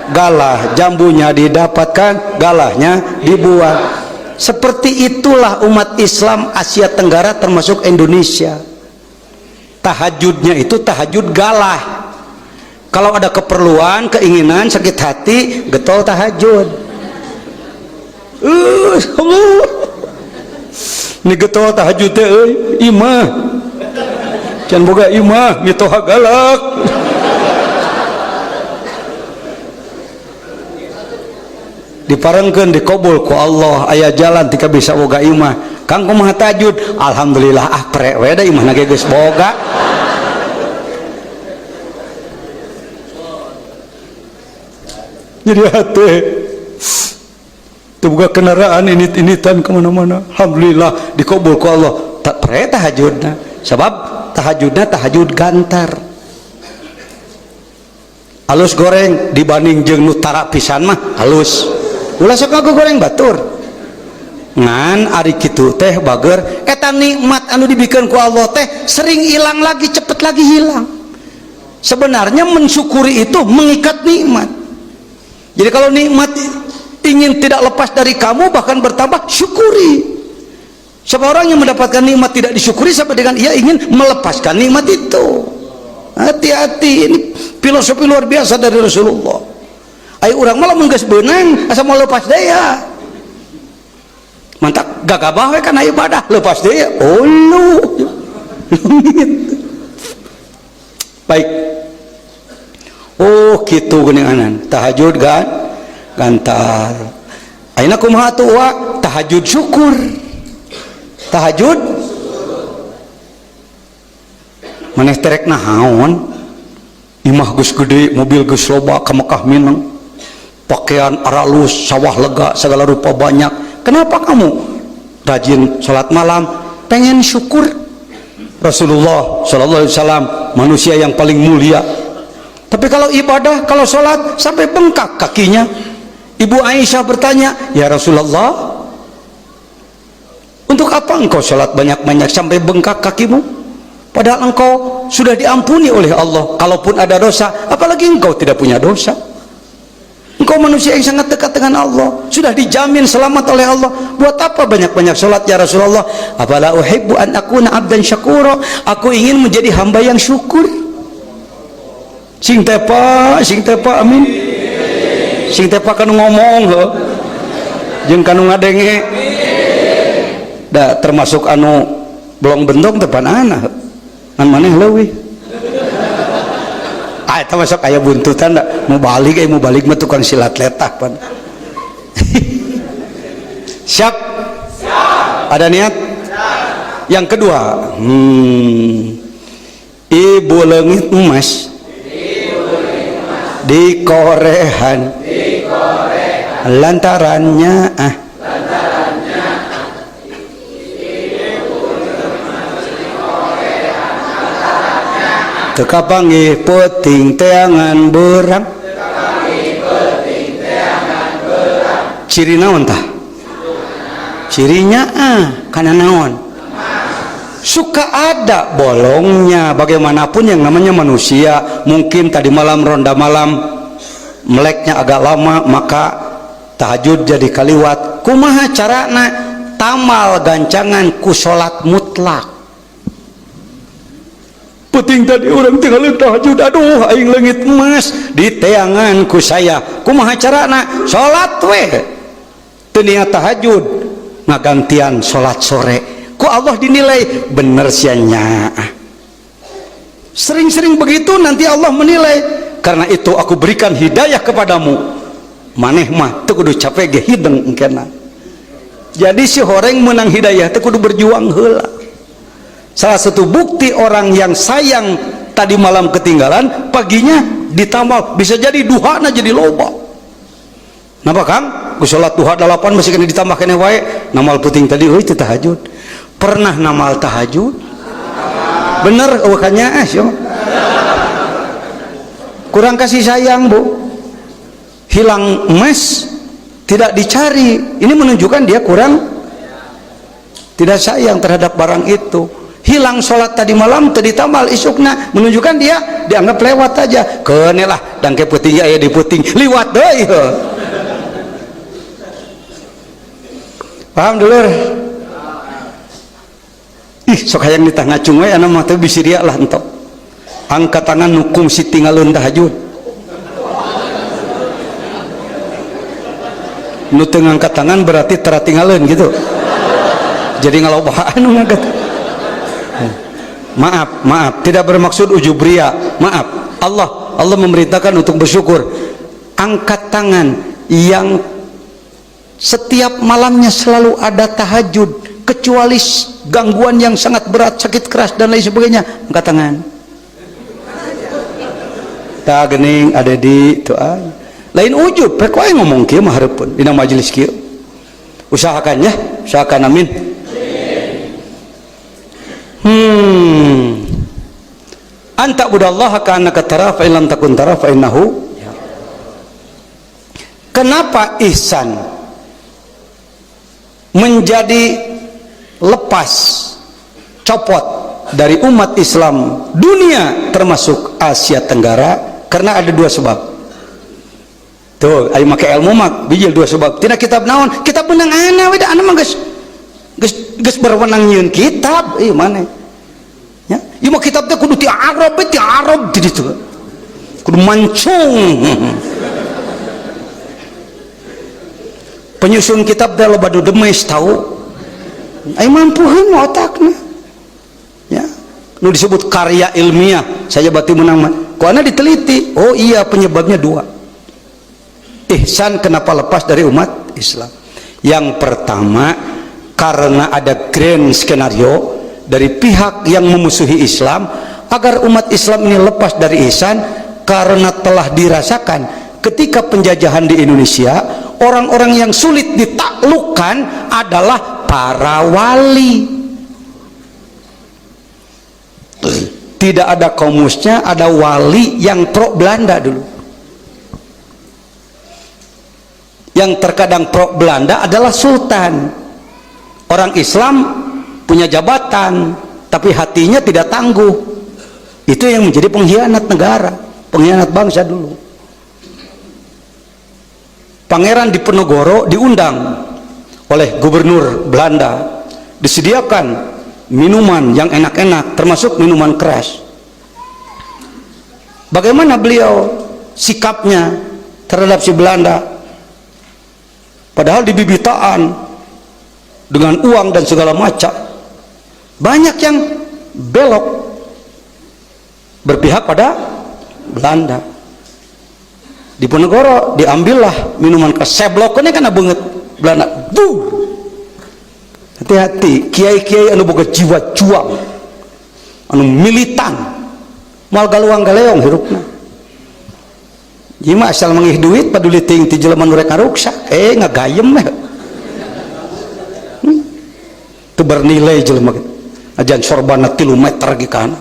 galah, jambunya didapatkan, galahnya dibuang. Seperti itulah umat Islam Asia Tenggara termasuk Indonesia. Tahajudnya itu tahajud galah. Kalau ada keperluan, keinginan, sakit hati, getol tahajud. Ini getol tahajud teh euy, imah. Can boga imah mitoha galak. diparengkeun dikabul ku Allah aya jalan tika bisa boga imah kang kumaha tahajud alhamdulillah prek we da imahna ge geus boga jadi hati buka kendaraan ini-initan kemana-mana alhamdulillah dikabul ku Allah tak prek tahajudna sebab tahajudna tahajud gantar halus goreng dibanding jeung nu tara pisan mah halus ulah sok ngaku goreng batur ngan ari kitu teh bager eta nikmat anu dibikeun ku Allah teh sering hilang lagi cepet lagi hilang sebenarnya mensyukuri itu mengikat nikmat jadi kalau nikmat ingin tidak lepas dari kamu bahkan bertambah syukuri siapa orang yang mendapatkan nikmat tidak disyukuri sama dengan ia ingin melepaskan nikmat itu hati-hati ini filosofi luar biasa dari Rasulullah ayo orang malah menggeus beunang asa mau lepas daya mantap gagabah we kana ibadah lepas daya oh lu baik oh kitu geuninganan tahajud kan gantar ayeuna kumaha tuh wa tahajud syukur tahajud maneh terek naon imah geus gede mobil geus loba ka Mekah Minang pakaian aralus sawah lega segala rupa banyak kenapa kamu rajin sholat malam pengen syukur Rasulullah sallallahu alaihi wasallam manusia yang paling mulia tapi kalau ibadah kalau sholat sampai bengkak kakinya Ibu Aisyah bertanya ya Rasulullah untuk apa engkau sholat banyak-banyak sampai bengkak kakimu padahal engkau sudah diampuni oleh Allah kalaupun ada dosa apalagi engkau tidak punya dosa engkau manusia yang sangat dekat dengan Allah sudah dijamin selamat oleh Allah buat apa banyak-banyak sholat ya Rasulullah afala uhibbu an akuna abdan syakura aku ingin menjadi hamba yang syukur sing tepa amin sing tepa kanu ngomong jeung kanu ngadenge da termasuk anu belum bentong depan anak ngan maneh leuwih eta masuk aya buntutan da mau balik mah tukang silat letah pan siap ada niat yang kedua ibu leungit emas dikorehan lantarannya teka panggih peuting teangan beurang ciri naon tah cirinya kana naon suka ada bolongnya bagaimanapun yang namanya manusia mungkin tadi malam ronda malam meleknya agak lama maka tahajud jadi kaliwat kumaha carana tamal gancangan ku salat mutlak penting tadi orang tinggal tahajud aduh aing leungit emas di teangan ku saya kumaha carana salat we teu niat tahajud ngagantian salat sore ku Allah dinilai bener sianya sering-sering begitu nanti Allah menilai karena itu aku berikan hidayah kepadamu maneh mah teu kudu capek ge hideng engkena jadi si horeng menang hidayah teu kudu berjuang heula salah satu bukti orang yang sayang tadi malam ketinggalan paginya ditambah bisa jadi duhana jadi loba napa Kang ku salat duha 8 masih kena ditambah kene wae namal puting tadi euy teu tahajud pernah namal tahajud bener wakanya yo kurang kasih sayang Bu hilang emas tidak dicari ini menunjukkan dia kurang tidak sayang terhadap barang itu hilang sholat tadi malam tadi tamal isukna menunjukkan dia dianggap lewat aja kene lah dangke puting aya di puting liwat deui paham dulur ih sok hayang ditah ngacung we anu mah teh bisi ria lah entok angkat tangan nukum si tinggalun tahajud nu teu ngangkat tangan berarti tara tinggalun gitu jadi ngalobaan nu ngangkat maaf tidak bermaksud ujubria maaf Allah memerintahkan untuk bersyukur angkat tangan yang setiap malamnya selalu ada tahajud, kecuali gangguan yang sangat berat, sakit keras dan lain sebagainya, angkat tangan. Tak gening ada di itu lain ujub, pek wae ngomong kieu mah hareupeun dina majelis kieu. Usahakan ya, usahakan, amin. Anta budallaha ka'annaka tara fa in lam takun tara fa innahu. Kenapa ihsan menjadi lepas, copot dari umat Islam dunia termasuk Asia Tenggara? Karena ada dua sebab. Tuh, ayo make ilmu mak bijil dua sebab. Tina kitab naon? Kitab menang ana we da ana mah geus berwenang nyieun kitab. Ieu mana? Ya, ieu mah kitab teh kudu ti Arab di ditu. Kudu mancung. Penyusun kitab teh loba demes tahu. Ai mampuheun otakna. Ya, nu disebut karya ilmiah saja berarti menang mah. Karena diteliti, oh iya penyebabnya dua. Ihsan kenapa lepas dari umat Islam? Yang pertama, karena ada grand skenario dari pihak yang memusuhi Islam agar umat Islam ini lepas dari ihsan, karena telah dirasakan ketika penjajahan di Indonesia, orang-orang yang sulit ditaklukkan adalah para wali. Tidak ada komusnya, ada wali yang pro Belanda dulu. Yang terkadang pro Belanda adalah sultan. Orang Islam punya jabatan, tapi hatinya tidak tangguh. Itu yang menjadi pengkhianat negara, pengkhianat bangsa dulu. Pangeran Diponegoro diundang oleh gubernur Belanda, disediakan minuman yang enak-enak, termasuk minuman keras. Bagaimana beliau sikapnya terhadap si Belanda? Padahal dibibitaan dengan uang dan segala macam. Banyak yang belok berpihak pada Belanda. Diponegoro diambillah minuman keras, sebloknya karena banget Belanda. Hati-hati, kiai-kiai anu boga jiwa juang, anu militan, mal galuang galeong hirupna. Jima asal mangih duit paduli ting ti jelema nu rek ngaruksak, ngagayem mah. Itu bernilai jelema gitu. Ajan sorbana 3 meter ge kana.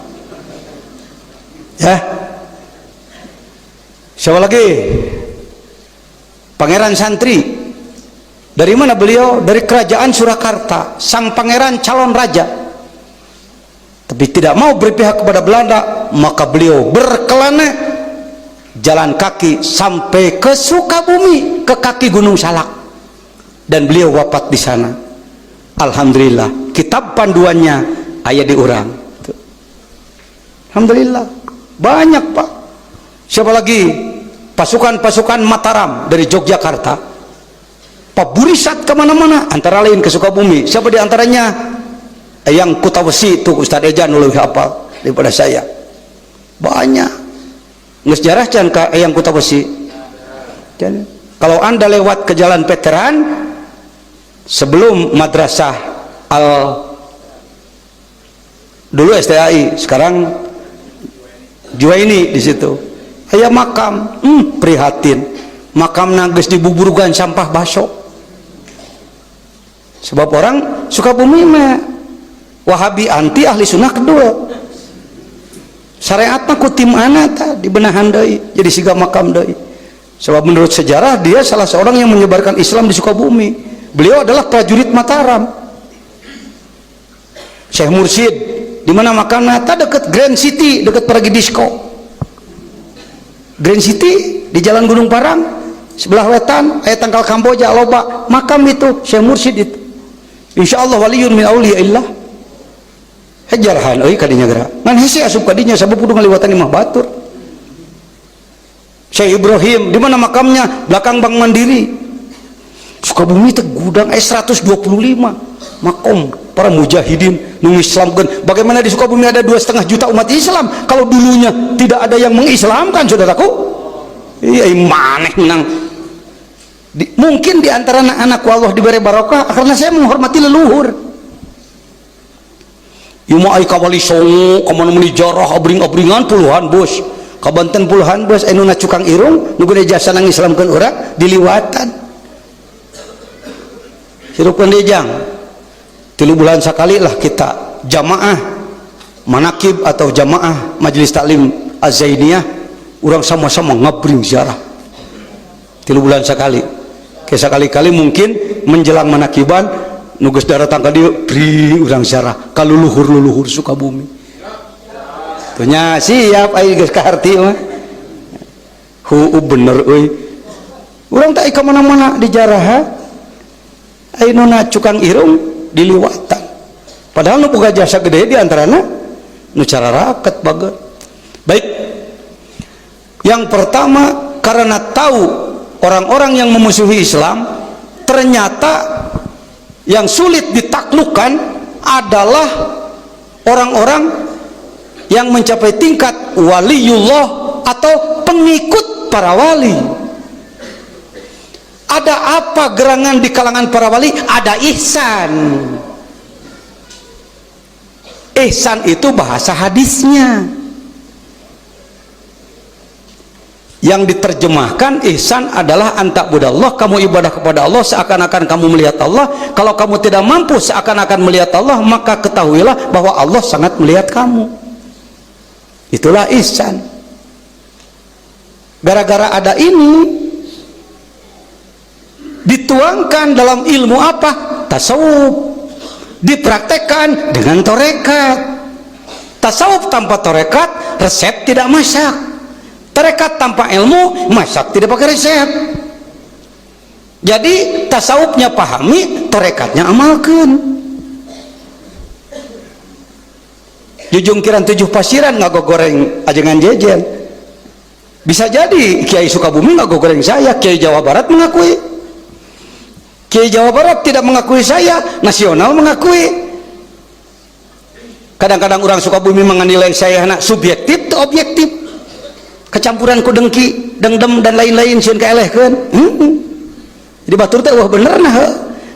Ya. Siapa lagi? Pangeran Santri. Dari mana beliau? Dari kerajaan Surakarta, sang pangeran calon raja. Tapi tidak mau berpihak kepada Belanda, maka beliau berkelana jalan kaki sampai ke Sukabumi, ke kaki Gunung Salak, dan beliau wafat di sana. Alhamdulillah, kitab panduannya ayat diurang. Alhamdulillah, banyak Pak. Siapa lagi? Pasukan-pasukan Mataram dari Yogyakarta. Pak Burisat kemana-mana, antara lain ke Sukabumi. Siapa di antaranya? Yang Kutawesi itu Ustaz Ejan lebih hafal daripada saya. Banyak. Nggak sejarah can ke yang Kutawesi. Jadi, kalau anda lewat ke Jalan Veteran sebelum madrasah dulu STAI, sekarang Juwaini di situ. Aya makam, prihatin. Makam nangis dibuburkan sampah basok. Sebab orang Sukabumi mah Wahabi anti, ahli sunnah kedua. Syariatna ku tim ana ta dibenahan deui, jadi siga makam deui. Sebab menurut sejarah dia salah seorang yang menyebarkan Islam di Sukabumi. Beliau adalah prajurit Mataram. Syekh Mursyid, di mana makamnya? Ta dekat Grand City, dekat Pergi Disco. Grand City di Jalan Gunung Parang, sebelah wetan aya tangkal Kamboja loba makam itu Syekh Mursyid itu. Insyaallah waliyun min auliyaillah. Hajarhan euy kadinya geura. Ngan hese asup kadinya sabab kudu ngaliwatan imah batur. Syekh Ibrahim, di mana makamnya? Belakang Bank Mandiri. Sukabumi teh gudang 125 makom para mujahidin nu Islamkeun. Bagaimana di Sukabumi ada 2,5 juta umat Islam kalau dulunya tidak ada yang mengislamkan, saudaraku? Iya maneh menang Mungkin di antara anak-anak Allah diberi barokah karena saya menghormati leluhur. Ieu mah ai kawali songo, kamana meni jarah abring-abringan puluhan bos. Ka Banten puluhan bos, anu na cukang irung nu geuning jasa ngislamkeun urang diliwatan. Hirupkeun deui jang. 3 bulan sekali lah kita jamaah manakib atau jamaah majelis taklim Az-Zainiyah, urang sama-sama ngabring ziarah. 3 bulan sekali. Ke sekali-kali mungkin menjelang manakiban nugas datang ka dieu bring urang ziarah ka luluhur-luluhur Sukabumi. Tuhnya siap ai geus kaharti mah. Bener euy. Urang teh ka mana-mana di jaraha. Ayeuna cukang irung diliwatan. Padahal nu boga jasa gede di antarana nu cara raket bageut. Baik. Yang pertama karena tahu orang-orang yang memusuhi Islam ternyata yang sulit ditaklukkan adalah orang-orang yang mencapai tingkat waliullah atau pengikut para wali. Ada apa gerangan di kalangan para wali? Ada ihsan. Ihsan itu bahasa hadisnya. Yang diterjemahkan ihsan adalah antakbudallah, kamu ibadah kepada Allah seakan-akan kamu melihat Allah. Kalau kamu tidak mampu seakan-akan melihat Allah, maka ketahuilah bahwa Allah sangat melihat kamu. Itulah ihsan. Gara-gara ada ini dituangkan dalam ilmu apa? Tasawuf. Dipraktekkan dengan torekat. Tasawuf tanpa torekat, resep tidak masak. Tarekat tanpa ilmu, masak tidak pakai resep. Jadi tasawufnya pahami, tarekatnya amalkan. Jujungkiran 7 pasiran ngago goreng ajengan jejen. Bisa jadi Kiai Sukabumi ngago goreng saya, Kiai Jawa Barat mengakui. Kiai Jawa Barat tidak mengakui saya, nasional mengakui. Kadang-kadang orang Sukabumi menganilai saya anak subjektif atau objektif. Kecampuran ku dengki, dengdem dan lain-lain sieun kaelehkeun. Jadi batur teh wah bener nah.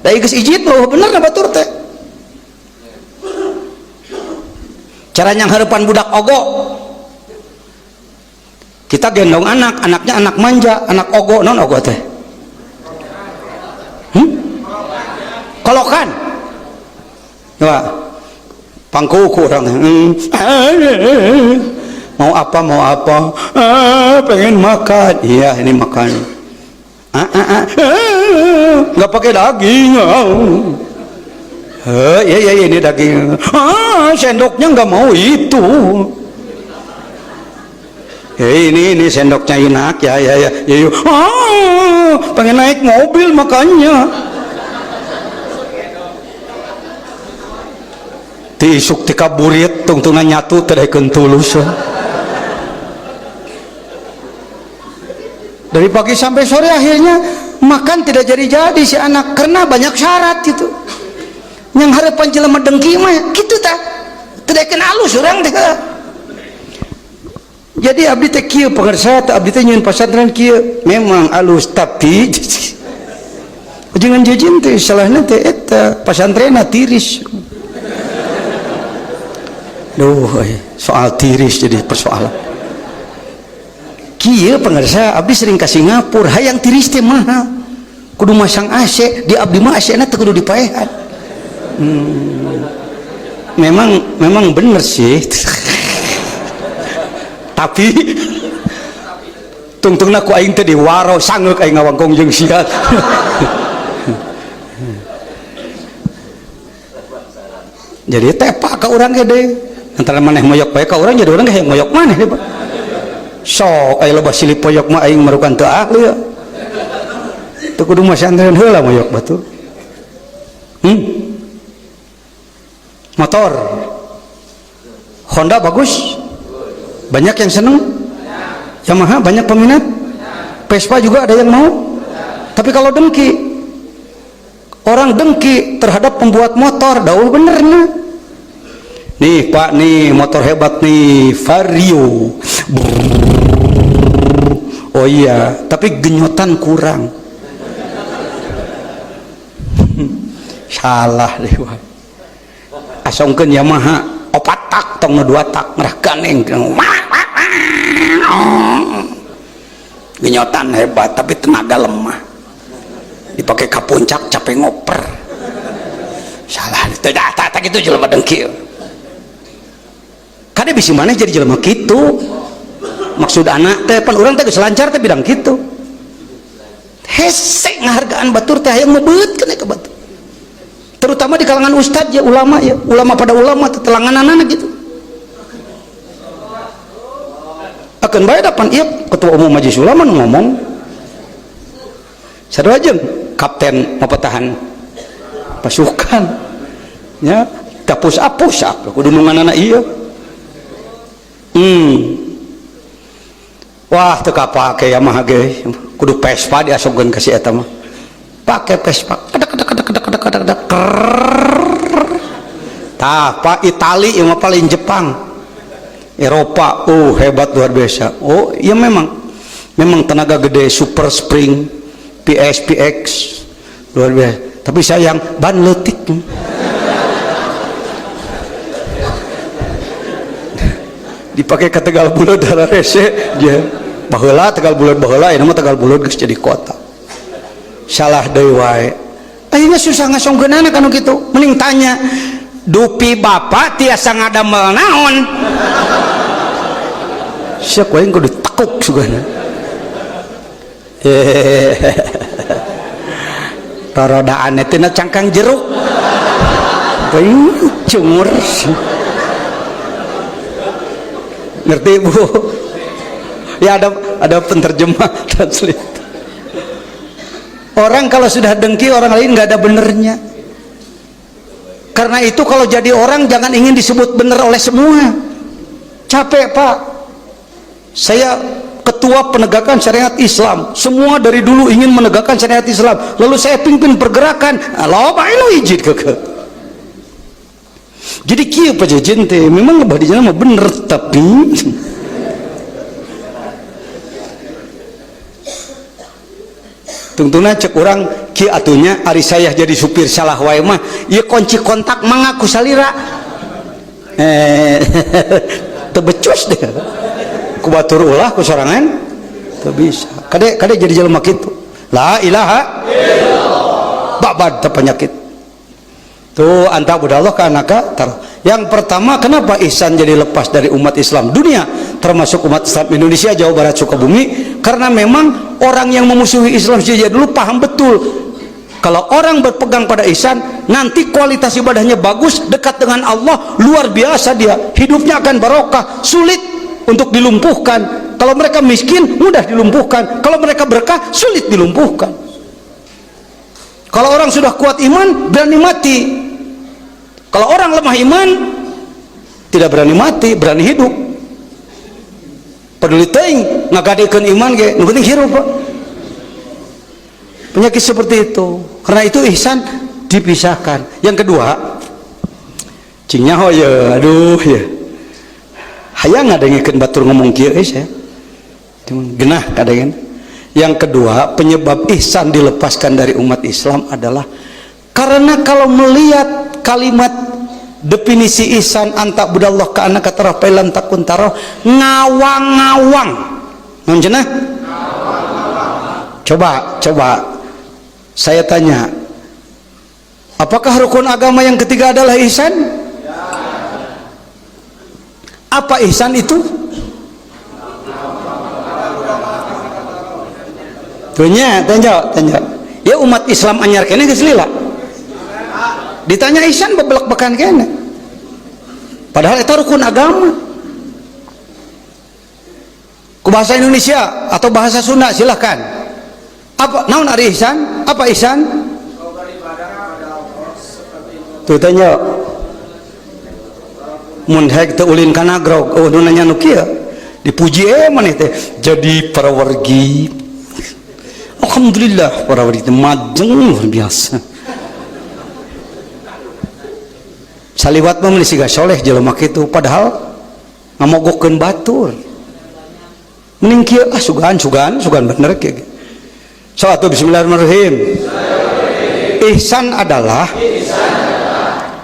Da geus ijit wah bener nah batur teh. Cara nyang hareupan budak ogo. Kita gendong anak, anaknya anak manja, anak ogo, non ogo teh. Kolokan. Coba. Pangkuku orang. Mau apa pengen makan. Iya ini makan. Nggak pakai daging. Iya ini daging. Sendoknya nggak mau itu. Ini sendoknya enak ya. Pengen naik mobil makanya. Tisuk tikaburit tungtungan nyatu terdekeun tulus. Dari pagi sampai sore akhirnya makan tidak jadi-jadi si anak karena banyak syarat gitu. Yang harapan jelema dengki mah kitu tah. Teu daekeun alus urang teh. Jadi abdi teh kieu pengersa teh abdi teh nyieun pasantren kieu memang alus tapi jangan jejin teh salahna teh eta pasantrenna tiris. Duh, soal tiris jadi persoalan. Kieu pengersa abdi sering ka Singapura, hayang tiris teh mahal. Kudu masang AC, di abdi mah AC-na teu kudu dipaehan. Memang bener sih. Tapi tungtungna ku aing teh diwaro sangeuk aing ngawangkong jeung sia. Jadi tepak ka urang ge deui. Antara maneh moyok bae ka urang jadi urang ge hayang moyok maneh deui, Pak. Sok aya loba silih poyok mah aing marukan teu ahli ya. Teu kudu masantren heula moyok batur. Motor Honda bagus. Banyak yang seneng. Yamaha banyak peminat. Vespa juga ada yang mau. Tapi kalau dengki, orang dengki terhadap pembuat motor, dauh bener nah. Nih Pak, nih motor hebat nih, Vario. Oh iya, tapi genyotan kurang. salah deh wah asongkeun Yamaha 4 tak tong 2 tak ngarah ganeng genyotan hebat tapi tenaga lemah dipakai ke puncak capek ngoper salah tidak tak gitu jelema dengki kada bisi mana jadi jelema kitu maksud anak teh pan urang teh geus lancar teh bidang kitu hese ngahargaan batur teh hayang mebeut kana ka batur terutama di kalangan ustad ya ulama pada ulama tetelanganana gitu akan bae dapan ieu ketua umum majelis ulama ngomong sarua jeung kapten mapatahan pasukan nya tapus-apus kudu nunganana ieu wah teu kapake Yamaha ge kudu Vespa diasupkeun ka si eta mah pake Vespa kadek tah pak Itali yang paling Jepang Eropa hebat luar biasa iya memang tenaga gede super spring PX luar biasa tapi sayang ban leutik dipakai ke Tegal Bulut darah rese ya baheula Tegal Bulut baheula ini mah Tegal Bulut geus jadi kota salah deui wae akhirnya susah ngasongkeunana kanu kitu mending tanya dupi bapak tiasa ngadamel naon siap wae kudu tekuk sugana tarodaan teh cangkang jeruk cungur ngerti Bu ya ada penterjemah translate orang kalau sudah dengki orang lain nggak ada benernya karena itu kalau jadi orang jangan ingin disebut benar oleh semua capek Pak saya ketua penegakan syariat Islam semua dari dulu ingin menegakkan syariat Islam lalu saya pimpin pergerakan loba anu ijid keke jadi kieu pajejen teh memang ngebadinya mah bener tapi tungtuna cek orang ki atunya ari saya jadi supir salah wae mah ieu kunci kontak mengaku salira teu becus deh ku batur ulah ku sorangan teu bisa kade jadi jelema kitu la ilaha illallah babad teu penyakit tuh anta budallah ka anaka yang pertama kenapa ihsan jadi lepas dari umat Islam dunia termasuk umat Islam Indonesia Jawa Barat Sukabumi karena memang orang yang memusuhi Islam sejak dulu paham betul kalau orang berpegang pada ihsan nanti kualitas ibadahnya bagus dekat dengan Allah luar biasa dia hidupnya akan barokah sulit untuk dilumpuhkan kalau mereka miskin mudah dilumpuhkan kalau mereka berkah sulit dilumpuhkan kalau orang sudah kuat iman berani mati kalau orang lemah iman tidak berani mati berani hidup peduli teuing ngagadekeun iman ge nu penting hirup Pak penyakit seperti itu karena itu ihsan dipisahkan yang kedua cing nyaho ya aduh ya hayang ngadengikeun batur ngomong kieu ya genah kadengen yang kedua penyebab ihsan dilepaskan dari umat Islam adalah karena kalau melihat kalimat definisi ihsan anta budallah ka annaka tarah pailan takun tarah ngawang-ngawang naon cenah coba saya tanya apakah rukun agama yang ketiga adalah ihsan apa ihsan itu tanya ya umat Islam anyar kene geus lila ditanya ihsan bebelak-bekan kene padahal itu rukun agama ku bahasa Indonesia atau bahasa Sunda silahkan apa naon ari ihsan apa ihsan tuh tanya mun hek teu ulin kana grog nu nanya nu kieu dipuji maneh teh jadi parawargi alhamdulillah parawargi teh majeng luar biasa saliwat mah meuli siga soleh jelema kitu padahal ngamogokeun batur mending kieu sugan bener kieu so atuh bismillahirrahmanirrahim ihsan adalah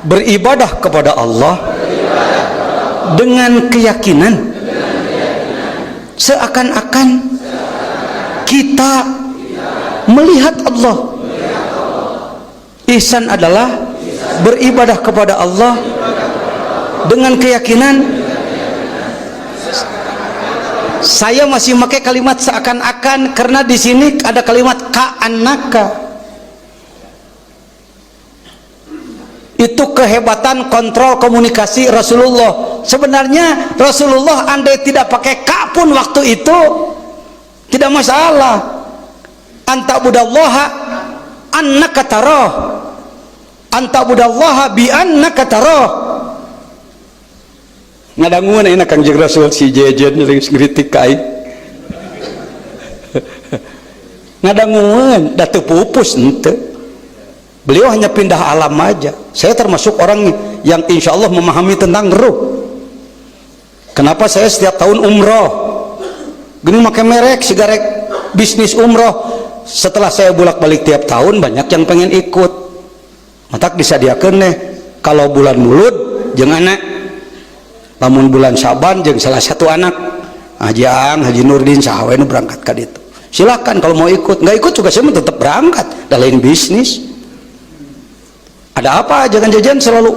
beribadah kepada Allah dengan keyakinan seakan-akan kita melihat Allah. Ihsan adalah beribadah kepada Allah dengan keyakinan. Saya masih pakai kalimat seakan-akan karena di sini ada kalimat ka'annaka. Itu kehebatan kontrol komunikasi Rasulullah. Sebenarnya Rasulullah andai tidak pakai ka pun waktu itu tidak masalah. Anta budallaha annaka tarah, anta budallaha bi annaka tarah. Ngadanguan enak Kangjeng Rasul si jejen geus ngritik ka aing. Ngadanguan da teu pupus henteu. Beliau hanya pindah alam aja. Saya termasuk orang yang insya Allah memahami tentang ruh. Kenapa saya setiap tahun umroh gini pakai merek sigarek bisnis umroh. Setelah saya bolak-balik tiap tahun, banyak yang pengen ikut. Matak disadiakeun nih kalau bulan Mulud jeung anak, lamun bulan Syaban jeung salah satu anak Ajang Haji Nurdin sahawe nu berangkat ka ditu. Silakan kalau mau ikut. Nggak ikut juga saya tetap berangkat, da lain bisnis. Ada apa? Jangan jajan selalu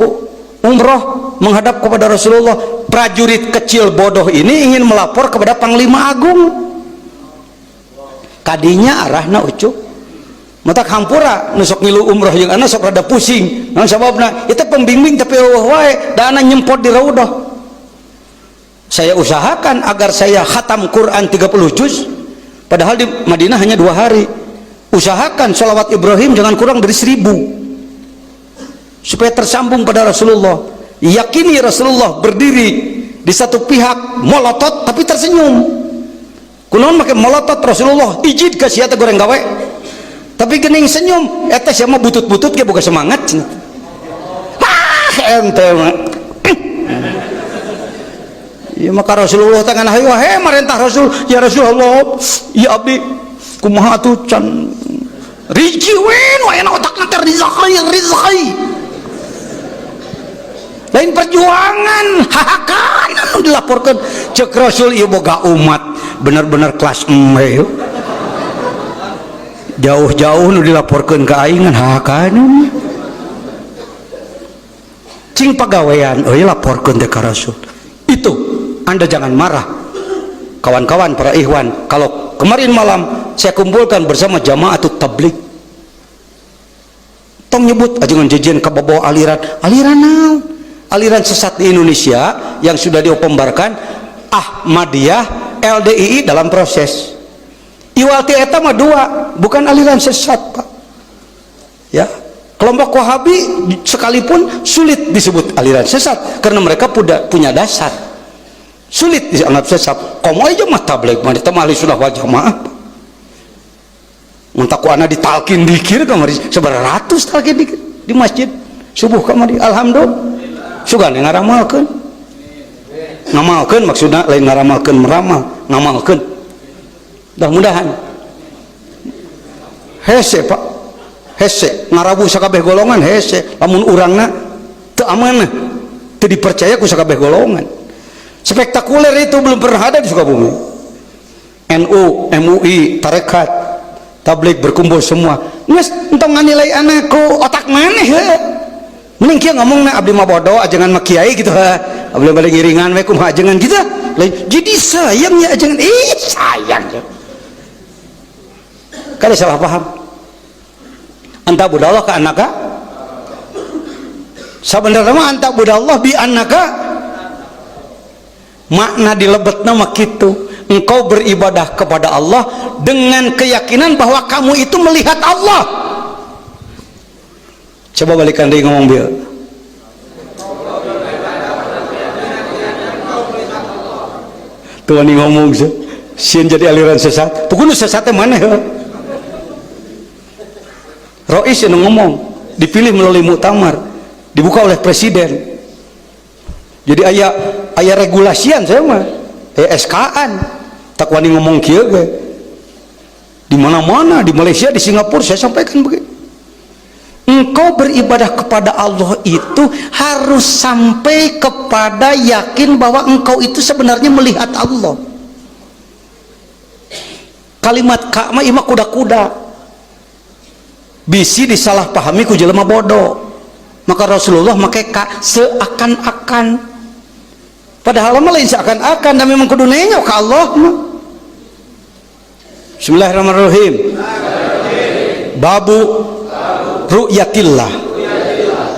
umroh menghadap kepada Rasulullah. Prajurit kecil bodoh ini ingin melapor kepada Panglima Agung. Kadinya arahna ucuk. Matak hampura nusok ngilu umroh yang anak sok rada pusing. Naon sababna? Itu pembimbing tapi eueuh wae da anak nyempot di raudhah. Saya usahakan agar saya khatam Quran 30 juz. Padahal di Madinah hanya 2 hari. Usahakan sholawat Ibrahim jangan kurang dari 1000. Supaya tersambung pada Rasulullah. Yakini Rasulullah berdiri di satu pihak molotot tapi tersenyum. Kunaon make molotot Rasulullah ijid ka sia teh goreng gawe. Tapi geuning senyum eta sia mah butut-butut ge boga semangat. Ente mah. Ieu maka Rasulullah teh ngan hayu he marentah Rasul, ya Rasulullah, ya abdi kumaha atuh can rijiweun wae na otakna teh rizqi. Lain perjuangan hahakan anu dilaporkan cek Rasul ieu boga umat bener-bener kelas embe jauh-jauh nu dilaporkan ke aing hahakan cing pagawean euy laporkeun teh ka Rasul. Itu Anda jangan marah kawan-kawan para ikhwan kalau kemarin malam saya kumpulkan bersama jamaatut tabligh tong nyebut ajengan jejen kababawa aliran naon? Aliran sesat di Indonesia yang sudah diopombarkan Ahmadiyah, LDII dalam proses. Iwalti eta mah 2, bukan aliran sesat, Pak. Ya, kelompok Wahabi sekalipun sulit disebut aliran sesat karena mereka punya dasar. Sulit dianggap sesat. Komo aja mah tabligh mah eta mah ahli sunnah wal jamaah. Mun taku ana ditalkin dikir kamari sabaratus talkin dikir di masjid subuh kamari alhamdulillah. Sugan ngaramalkeun. Ngamalkeun maksudna lain ngaramalkeun meramal, ngamalkeun. Mudah-mudahan hese Pak. Hese ngarabu sakabeh golongan hese. Lamun urangna teu amanah, teu dipercaya ku sakabeh golongan. Spektakuler itu belum pernah ada di Sukabumi. NU, MUI, tarekat, tabligh berkumpul semua. Geus entong nganilai anakku otak maneh heuh. Mending kia ngomongna abdi mah bodoh ajengan mah kiai gitu ha. Abdi balik ngiringan we kumaha ajengan gitu. Lain jadi sayang ya ajengan sayang ya. Kada salah paham. Anta budallah ka annaka. Sabenerna mah anta budallah bi annaka. Makna dilebetna mah kitu. Engkau beribadah kepada Allah dengan keyakinan bahwa kamu itu melihat Allah. Coba balikan dia ngomong biar tuan ini ngomong sih jadi aliran sesat pokoknya sesatnya mana ya Rois yang ngomong dipilih melalui muktamar dibuka oleh presiden jadi ayah regulasian saya mah SK-an tak wani ngomong kieu ge di mana-mana di Malaysia di Singapura saya sampaikan begitu engkau beribadah kepada Allah itu harus sampai kepada yakin bahwa engkau itu sebenarnya melihat Allah. Kalimat ka mah ima kuda-kuda bisi disalahpahami ku jelema bodoh, maka Rasulullah make ka seakan-akan, padahal mah lain seakan-akan dan memang kudu nengok ka Allah mah. Bismillahirrahmanirrahim. Babu ru'yatillah.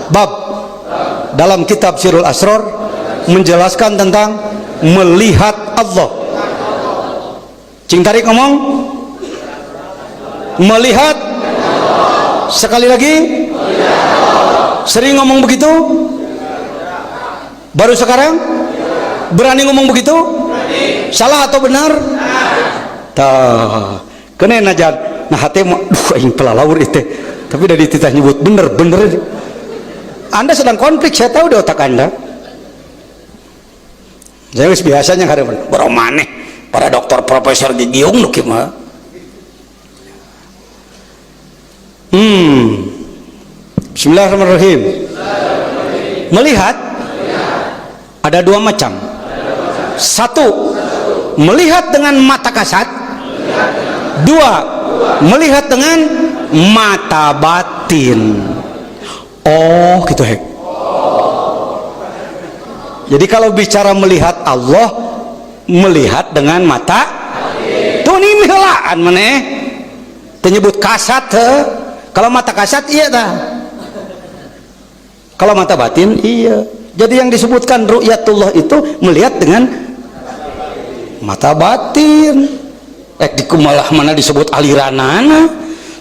Bab dalam kitab Sirul Asrar menjelaskan tentang melihat Allah. Cing tarik ngomong melihat, sekali lagi sering ngomong begitu, baru sekarang berani ngomong begitu, salah atau benar? Tah kene najan nah hati mah duh aing pelalawur itu, tapi dari titah nyebut bener Anda sedang konflik, saya tahu di otak Anda. Saya biasanya kada beromaneh para dokter profesor gigiung nu kieu mah. Bismillahirrahmanirrahim. Melihat ada dua macam. Satu, melihat dengan mata kasat. Dua, melihat dengan mata batin. Oh gitu hek. Jadi kalau bicara melihat Allah, melihat dengan mata tuh ini mihelaan maneh menyebut kasat kalau mata kasat iya dah, kalau mata batin iya. Jadi yang disebutkan ru'yatullah itu melihat dengan mata batin. Dikumalah mana disebut aliranana.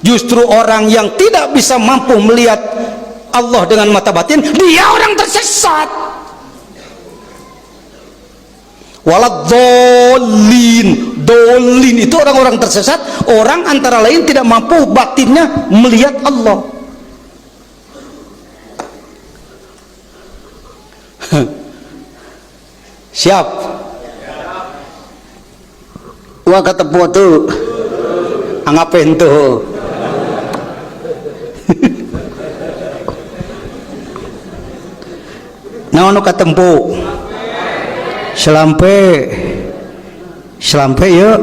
Justru orang yang tidak bisa mampu melihat Allah dengan mata batin, dia orang tersesat. Waladhdallin, dolin itu orang-orang tersesat, orang antara lain tidak mampu batinnya melihat Allah. Siap? Wah kata tuh, anggapin tuh. Nah, anu katempu selampe yuk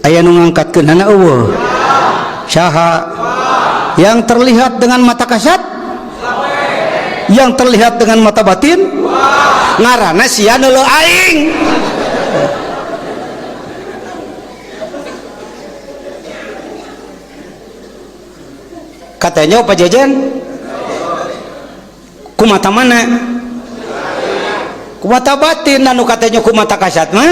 aya nu ngangkatkeunana eueuh saha yang terlihat dengan mata kasat, yang terlihat dengan mata batin, ngaranna sia neuleuh aing. Katanya Pak Jajan ku mata mana? Ku mata batin. Anu katanya ku mata kasat mah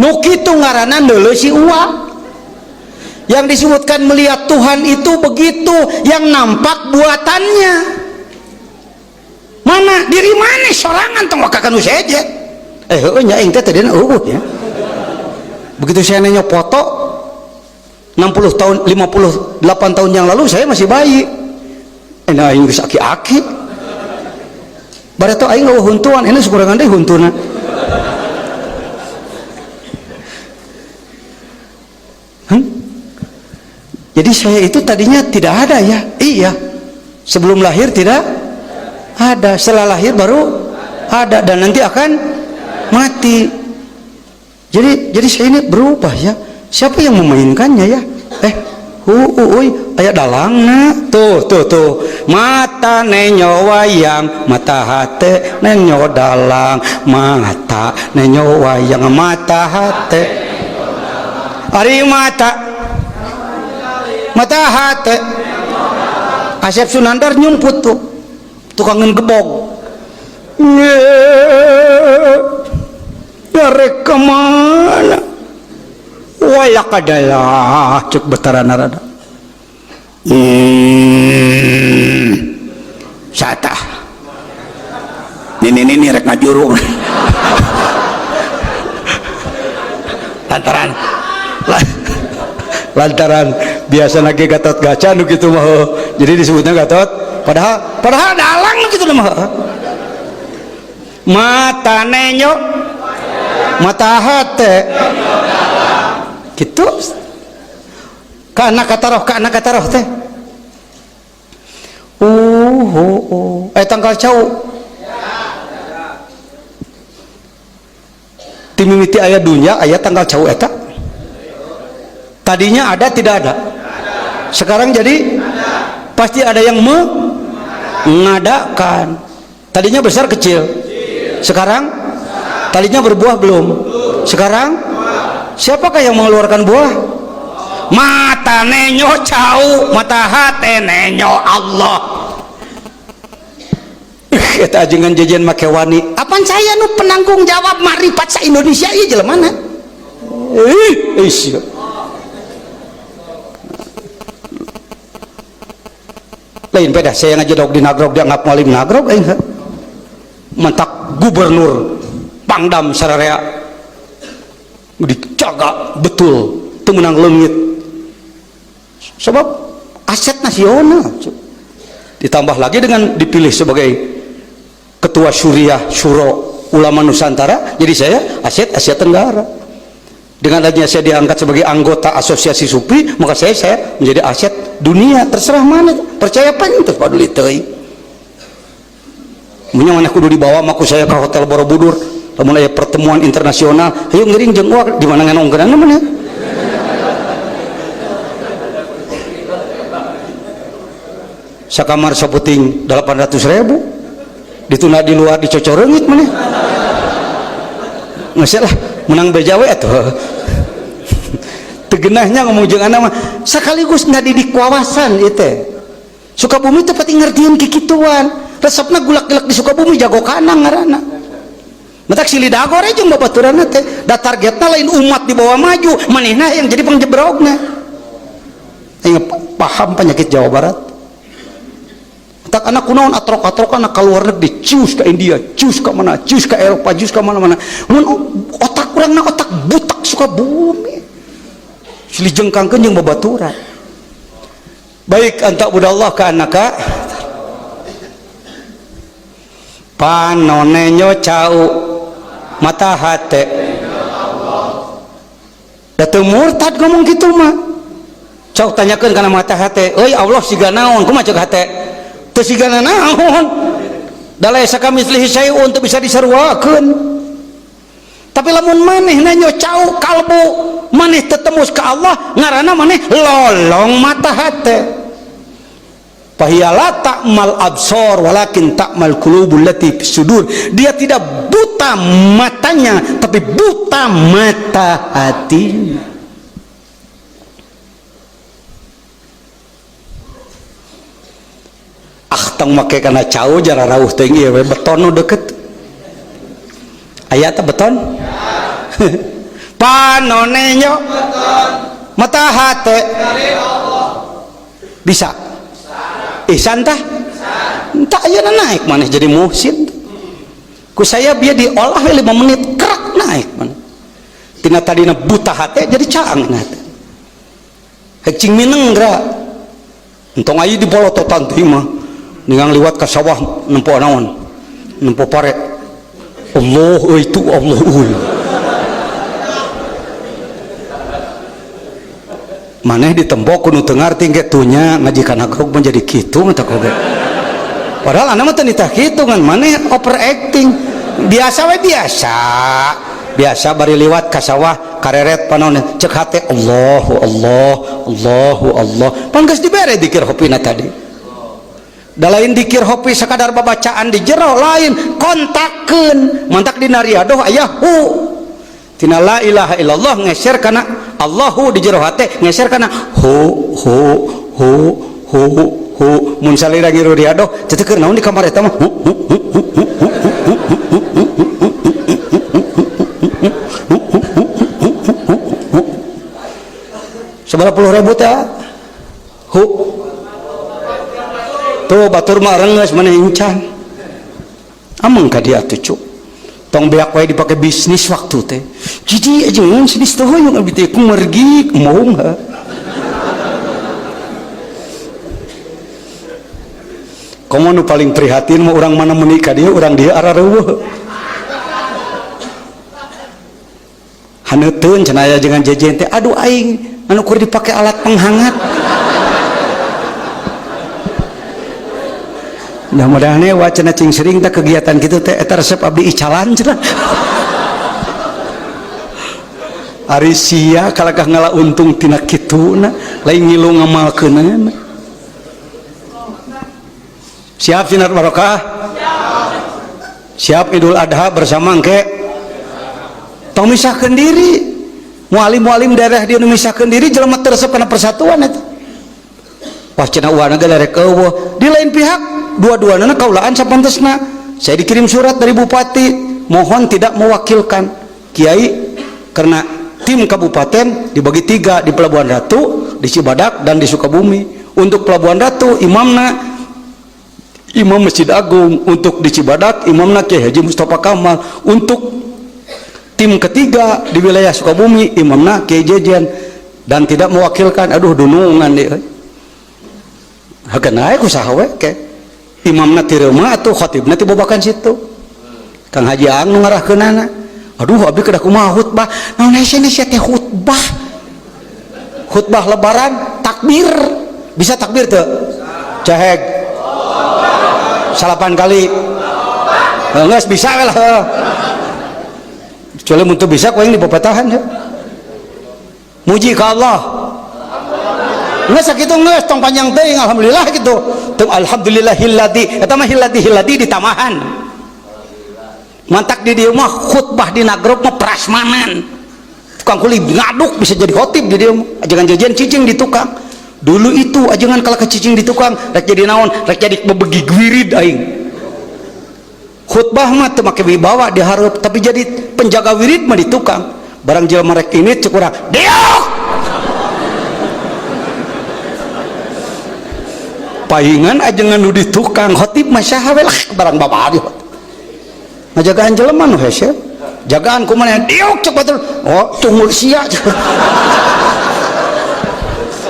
nu kitu ngaranna neuleuh si uwa. Yang disebutkan melihat Tuhan itu begitu, yang nampak buatannya. Mana diri mana sorangan tong wakakan usejet. Heuh nya aing teh tadi ya. Begitu saya nanya foto 60 tahun 58 tahun yang lalu saya masih bayi. Enak aing geus aki-aki. Barato aing eueuh huntuan, ini sakurangan deui huntuna. Jadi saya itu tadinya tidak ada ya. Iya. Sebelum lahir tidak ada, setelah lahir baru ada dan nanti akan mati. Jadi saya ini berubah ya. Siapa yang memainkannya ya? Aya dalangna tuh mata nenyo wayang, mata hate nenyo dalang, mata nenyo wayang, mata hate ari mata hate. Asep Sunandar nyumput tuh tukangan gebog nyarek kemana wayak adalah cek betarana rada satah ini rek ngajuru lantaran biasa lagi Gatot Gaca nu kitu mah jadi disebutnya Gatot padahal dalang nu kitu mah mata nenyo mata hate gitu kana kataroh teh tanggal cau timimiti aya dunya aya tanggal cau eta tadinya ada tidak ada sekarang jadi pasti ada yang mengadakan tadinya besar kecil sekarang tadinya berbuah belum sekarang siapakah yang mengeluarkan buah mata nenyo cau mata hati nenyo Allah kita ajengan jajan make wani apaan saya nu penanggung jawab marifat sa Indonesia iya jelema mana lain beda saya ngajedog di nagrog dianggap maling nagrog mentak gubernur Pangdam sararea dijaga betul temenang leungit sebab aset nasional ditambah lagi dengan dipilih sebagai ketua Syuriah Syuro Ulama Nusantara jadi saya aset Asia Tenggara dengan adanya saya diangkat sebagai anggota asosiasi Sufi maka saya menjadi aset dunia terserah mana percaya apa itu paduli teuing munya mana kudu dibawa maku saya ke Hotel Borobudur lamun aya pertemuan internasional ayo ngeuring jeung uak di mana nganongkeunana mana sakamar saputing 800.000 dituna di luar dicocoreungit mana ngeusah lah menang bejawe atuh tegenahnya ngomong jeung anak mah sekaligus ngadi di kawasan ieu teh Sukabumi teh pati ngertieun kikituan resepna gulak-gulak di Sukabumi jago kanang ngaranna mentak silidagor jeung babaturanna teh da targetna lain umat dibawa maju manehna yang jadi pangjebrogna aing paham penyakit Jawa Barat tak anak kunaon atrok-atrok anak keluar negeri cius ke India cius ke mana cius ke Eropa cius ke mana-mana mun otak urangna otak butak Sukabumi silih jengkangkeun jeung babaturan baik anta budallah ka anaka panonenyo cau mata hate da teu murtad ngomong kitu mah cau tanyakeun kana mata hate euy Allah siga naon kumaha ceuk hate teu sigana naon da laisa kamitslihi syai'un teu bisa disaruakeun tapi lamun maneh nanyo cau kalbu maneh tetemus ka Allah ngaranna maneh lolong mata hate fahiyala ta'mal absor walakin ta'mal qulubul lati fis sudur dia tidak buta matanya tapi buta mata hati tong make kana cau jara rawuh teuing ieu we beton nu deukeut aya teh beton panonenyo beton mata hate bisa ihsan tah entah ayeuna naik maneh jadi muhsin ku saya bieu diolah 5 menit kerak naik maneh tina tadina buta hate jadi caang na teh hecing mineng geura entong aya di bolototan teh mah ningang liwat ka sawah nempo naon nempo pare Allah itu Allah maneh ditembok kudu teu ngarti ge tunya ngaji kana grog menjadi kitu mata koge padahal anak mah teu nitah kitu ngan maneh overacting biasa we biasa bari liwat ka sawah kareret panaon ceuk hate Allahu Allah Allahu Allah pan geus dibere dikir hopina tadi da lain dikir hopi sakadar babacaan di jero lain kontakkeun mantak dina riadoh aya hu tina la ilaha illallah ngeser kana Allahu di jero hate ngeser kana hu mun salira ngiru riadoh teu keur naon di kamar eta mah seberapa puluh ribu teh hu tuh batur mah renges mana incan ameng ka dia tuh cuk tong beak wae dipake bisnis waktu teh jadi aja bisnis teh hoyong abi teh ku mergi moong ha komo nu paling prihatin mah urang mana menikah dia urang dia arareueuh haneuteun cenah aya jeung jejen teh aduh aing anu kur dipake alat penghangat mudah-mudahan wacana cing sering tak kegiatan gitu teh eta resep abdi icalan cenah. Ari sia kalakah ngala untung tina kituna lain ngilu ngamalkeunana. Siap sinar barokah? Siap Idul Adha bersama engke? Tong misahkeun diri. Mualim-mualim daerah dia misahkeun diri jelema teresep kana persatuan eta. Wah cenah uwana ge lerek eueuh. Di lain pihak dua-duana kaulaan sapantesna. Saya dikirim surat dari bupati, mohon tidak mewakilkan kiai karena tim kabupaten dibagi 3 di Pelabuhan Ratu, di Cibadak dan di Sukabumi. Untuk Pelabuhan Ratu imamna Imam Masjid Agung, untuk di Cibadak imamna Kiai Haji Mustafa Kamal, untuk tim ketiga di wilayah Sukabumi imamna Kiai Jejen, dan tidak mewakilkan. Aduh dunungan deh hakeun ae kusaha we ke imamna ti reuma atuh khatibna ti bobakan situ Kang Haji Ang nu ngarahkeunana. Aduh abdi kedah kumaha khutbah naon hese teh khutbah lebaran takbir bisa takbir teu caheg 8 kali geus bisa we lah kecuali mun teu bisa ku aing dipepetahan ya muji ka Allah geus sakitu geus tong panjang teuing alhamdulillah gitu tong alhamdulillahilladzi eta mah hilladzi ditamahan mantak di dieu mah khutbah dina grup mah prasmanan tukang kuli ngaduk bisa jadi khotib di dieu ajangan jajan cicing di tukang dulu itu ajangan kalau kecicing di tukang rek jadi naon rek jadi bebegi wirid aing khutbah mah teu make wibawa dihareup tapi jadi penjaga wirid mah di tukang barang jelema rek ini cek urang diuk paingan ajangan nu di tukang khotib mah saha we lah barang babari ngajagaan jelema nu hese jagaan kumaha diuk cek batur oh tunggu sia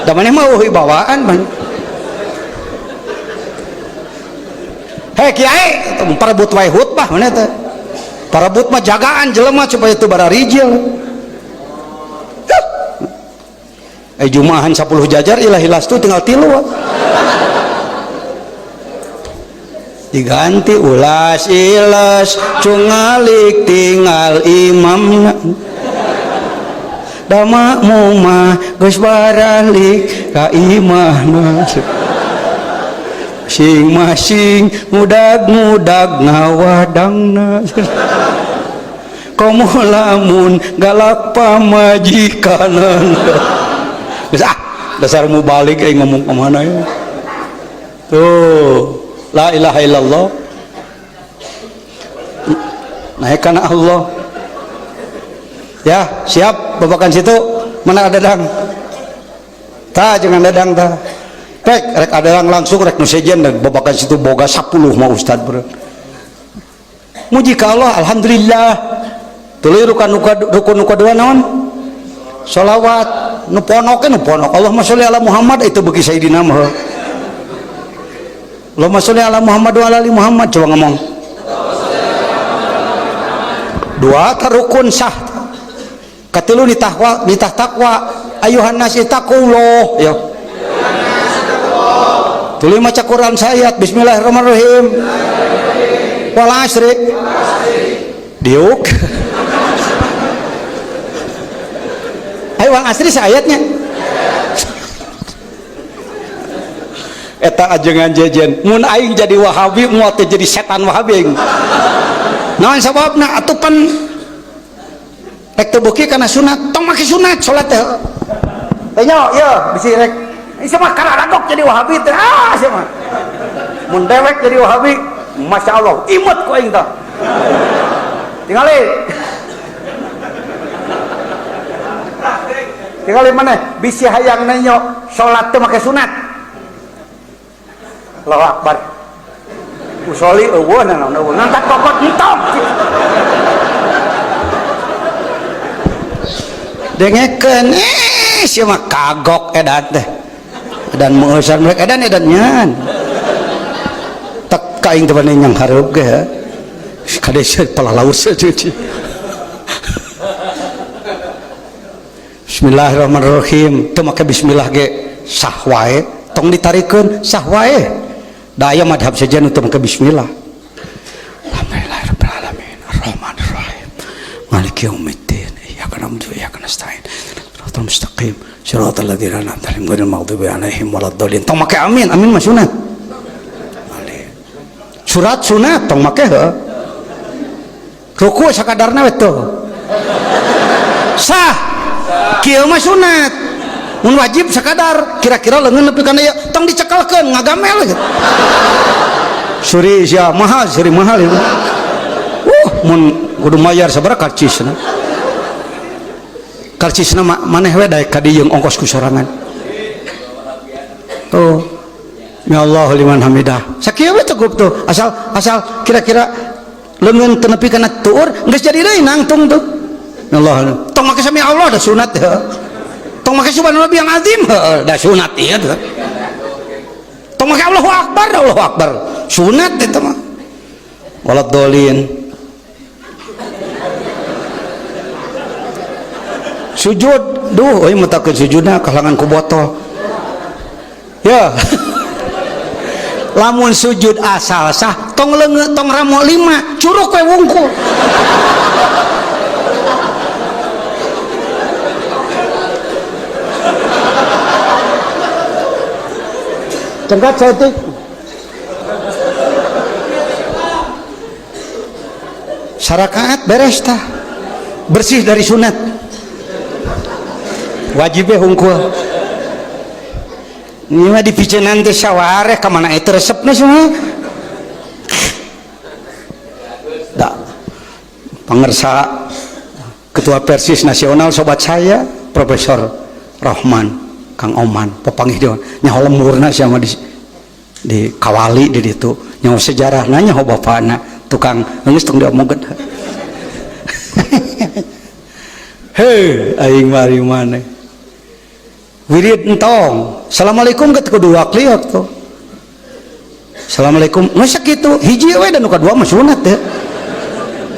da maneh mah eueuh bawaan man hei kiai parebut wae khutbah maneh teh parebut mah jagaan jelema supaya teu bararijil jumaahan 10 jajar ilah-ilas tuh tinggal 3 diganti ulas ilas cungalik tinggal imamna dama mumah geus baralik ka imahna sing masing mudag-mudag ngawadangna komo lamun galak pamajikanan geus dasar mubalik aing ngomong ka mana ya tuh la ilaha illallah naik kana Allah ya siap babakan situ mana ada dadang ta jangan dadang ta pek rek ada langsung rek nu sejen dan babakan situ boga 10 mah ustad beureun muji ka Allah alhamdulillah tuluy rukun kedua naon sholawat nu ponok Allahumma sholli ala Muhammad itu bagi sayidina mah Allahumma sholli ala Muhammad wa ala ali Muhammad coba ngomong dua rukun sah katilu ditah takwa ayuhan nasi taqullah ya tuluy maca Quran sayat bismillahirrahmanirrahim wal asri diuk ayo wal asri sayatnya eta ajengan jejen mun aing jadi wahabi moal teh jadi setan wahabi naon sababna atupan rek teu beuki kana sunat tong make sunat salat teh nyo ya bisi rek ieu mah karadok jadi wahabi teh sia mah mun dewek jadi wahabi masyaallah imut ku aing tah tingali maneh bisi hayang nyo salat teh make sunat Allahu Akbar usoli eueuh naon ngangkat kokot entok dengekeun sia mah kagok edan teh edan meueusan rek edan nyan tek kaing teh bani nyang hareup ge ha kade sia palalaus cuci Bismillahirrahmanirrahim teu make bismillah ge sah wae tong ditarikeun sah wae daya madhab saja untuk ke bismillah. Alhamdulillahirabbil alamin arrahmanir rahim maliki yaumiddin iyyaka na'budu wa iyyaka nasta'in shiratal mustaqim shiratal ladzina an'amta 'alaihim ghairil maghdubi 'alaihim waladdallin. Tong make amin, amin mah sunat. Surat sunat tong make heuh. Ruku sakadarna we tuh. Sah. Kieu mah sunat. Mun wajib sakadar kira-kira leungeun nepi kana ieu tong dicekelkeun ngagamel gitu. Suri sia mahal, suri mahal itu. Mun kudu mayar sabaraha karcisna. Karcisna maneh we daek ka dieu ongkos ku sorangan. Tuh. Ya Allah liman hamidah. Sakieu we cukup tuh. Asal kira-kira leungeun teu nepi kana tuur geus jadi deui nangtung tuh. Ya Allah. Tong make sami Allah da sunat ya. Tong make subhanallah yang azim da sunat ieu tuh. Tong make Allahu akbar sunat itu mah. Waladdallin. Sujud duh euy mutakeun sujudna kalangan ku botol. Ya. Lamun sujud asal sah tong leungeuh tong ramo 5 curug we wungkul. Cengkat setik sarakaat beres tah bersih dari sunat wajibnya hungkul. Ini mah dipicenan teh sawareh ka mana eta resepna semua. Da pangersa ketua Persis nasional sobat saya Profesor Rahman Kang Oman pepanggih dia nyaho lemurna sia mah di kawali di ditu nyaho sejarahna nyaho bapana tukang geus tong diomongkeun. Heuh aing mari maneh wirid entong assalamualaikum ke kedua kliok tuh assalamualaikum masa gitu hiji we dan nu kadua mah sunat ya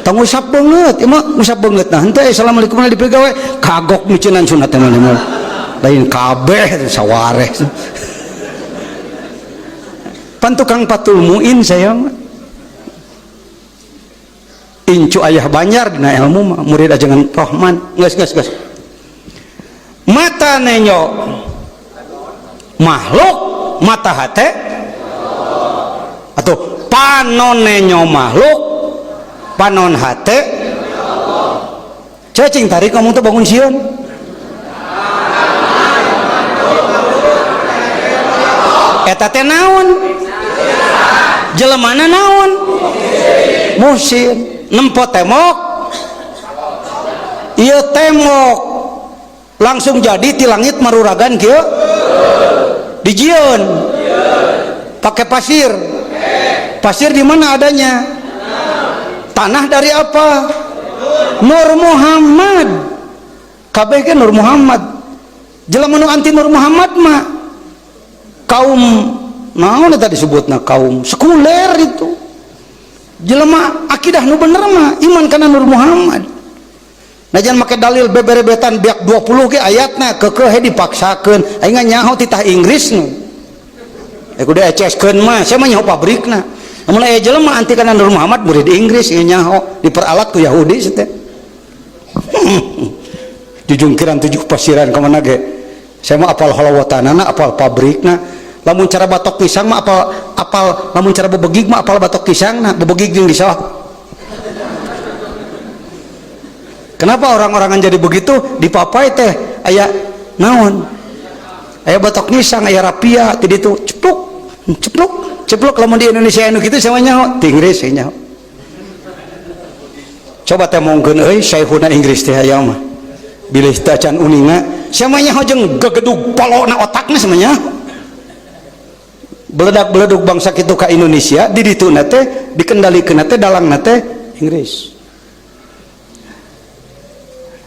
tong usap beungeut ieu mah usap beungeut nah henteu assalamualaikum na dipegawe kagok micenan sunat teh mah lain kabeh sawareh pan tukang patul muin saya mah incu ayah banjar dina ilmu mah murid ajengan Rahman geus mata nenyo makhluk mata hate atau panon nenyo makhluk panon hate cacing tarik kamu tuh bangun sieun eta teh naon jelemana naon musin nempo temok ieu temok langsung jadi ti langit maruragan kieu dijieun pakai pasir di mana adanya tanah dari apa Nur Muhammad kabeh ge Nur Muhammad jelema nu anti Nur Muhammad mah kaum naon eta disebutna kaum sekuler itu jelema akidah nu bener mah iman kana Nur Muhammad. Nah jangan pakai dalil beberebetan biak 20 ke ayatna kekeh dipaksakan aing nyaho titah Inggris nu kudu eceskeun mah saya mah nyaho pabrikna namun aya jelema anti kana Nur Muhammad murid Inggris nyaho diperalat ku Yahudi teh jujungkiran 7 pasiran ka mana ge saya mah apal halawatanana apal pabrikna lamun cara batok pisang mah apal lamun cara bebegig mah apal batok pisangna bebegig jeung di sawah. Kenapa orang-orang jadi begitu di papai teh aya naon aya batok nisang aya rapia ti ditu cepluk lamun di Indonesia anu kitu sama nyaho ti Inggris nyaho coba teh mongkeun euy saehuna Inggris teh aya mah bilih tacan uninga sama nyaho jeung gegedug palona otakna sama nyaho beledak-beledug bangsa kitu ka Indonesia di dituna teh dikendalikeun teh dalangna teh Inggris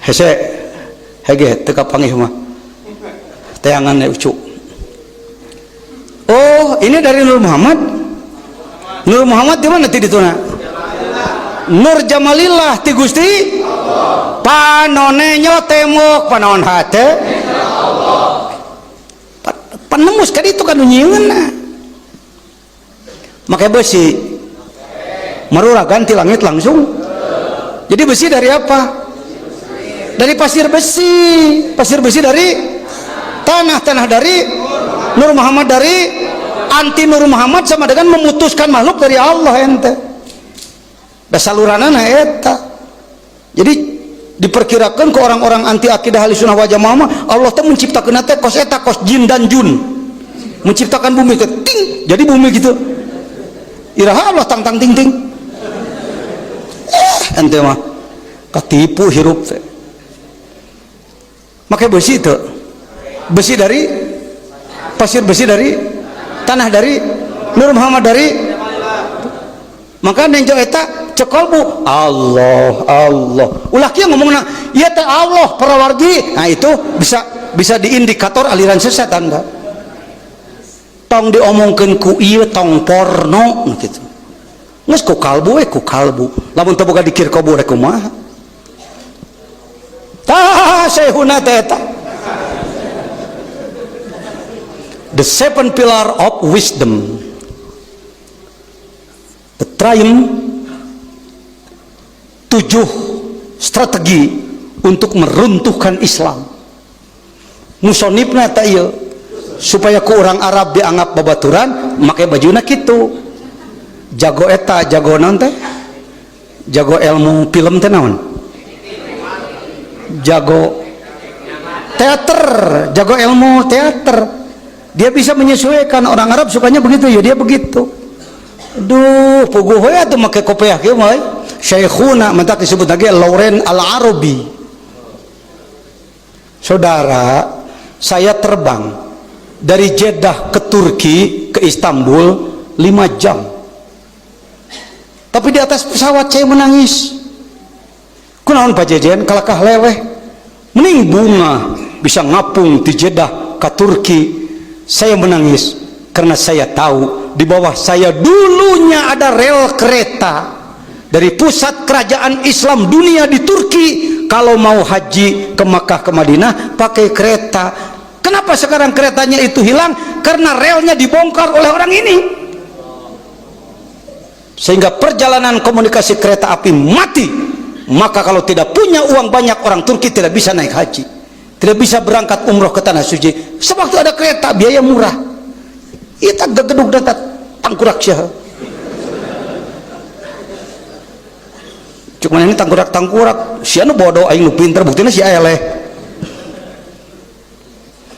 hege teka panggih mah tayangan ucu oh ini dari Nur Muhammad di mana ti dituna Nur Jamalillah ti Gusti panone nyotemuk panon hate panemus ka ditu kan nyieunna Pakai besi. Marura ganti langit langsung. Jadi besi dari apa? Dari pasir besi. Pasir besi dari tanah. Tanah dari Nur Muhammad. Dari anti Nur Muhammad sama dengan memutuskan makhluk dari Allah ente. Da saluranana eta. Jadi diperkirakan ke orang-orang anti akidah Ahlussunnah wal Jamaah Allah teh menciptakeun teh kos eta kos jin dan jun. Menciptakan bumi ke ting. Jadi bumi gitu. Iraha Allah tang tang ting ting. Ente mah katipu hirup teh. Make besi itu. Besi dari pasir besi dari tanah dari Nur Muhammad dari maka nenjo eta cekolbu Allah Allah ulah kieu ngomongna ieu teh Allah parawargi. Nah itu bisa diindikator aliran sesat Anda. Tong diomongkeun ku ieu tong porno gitu. Geus ku kalbu ku kalbu. Lamun teu boga dikir kalbu rek kumaha? Tah sehuna teh eta. The seven pillar of wisdom. The triumph 7 strategi untuk meruntuhkan Islam. Musonibna ta ieu supaya ku orang Arab dianggap babaturan make bajuna kitu. Jago eta jago naon teh? Jago ilmu film teh naon? Jago teater, jago ilmu teater. Dia bisa menyesuaikan. Orang Arab sukanya begitu ya dia begitu. Duh puguh we atuh make kopiah kieu mah. Syekhuna mentak disebut lagi Lauren Al-Arabi. Saudara, saya terbang dari Jeddah ke Turki ke Istanbul 5 jam. Tapi di atas pesawat saya menangis. Kunaon Pak Jejen kalakah leleh. Mending bunga bisa ngapung di Jeddah ke Turki. Saya menangis karena saya tahu di bawah saya dulunya ada rel kereta dari pusat kerajaan Islam dunia di Turki. Kalau mau haji ke Makkah ke Madinah pakai kereta. Kenapa sekarang keretanya itu hilang? Karena relnya dibongkar oleh orang ini, sehingga perjalanan komunikasi kereta api mati. Maka kalau tidak punya uang banyak, orang Turki tidak bisa naik haji, tidak bisa berangkat umroh ke tanah suci. Sewaktu ada kereta biaya murah, itu gedung datat tangkurak syah. Cuman ini tangkurak si anu bodoh aing nu pinter buktinya si eleh.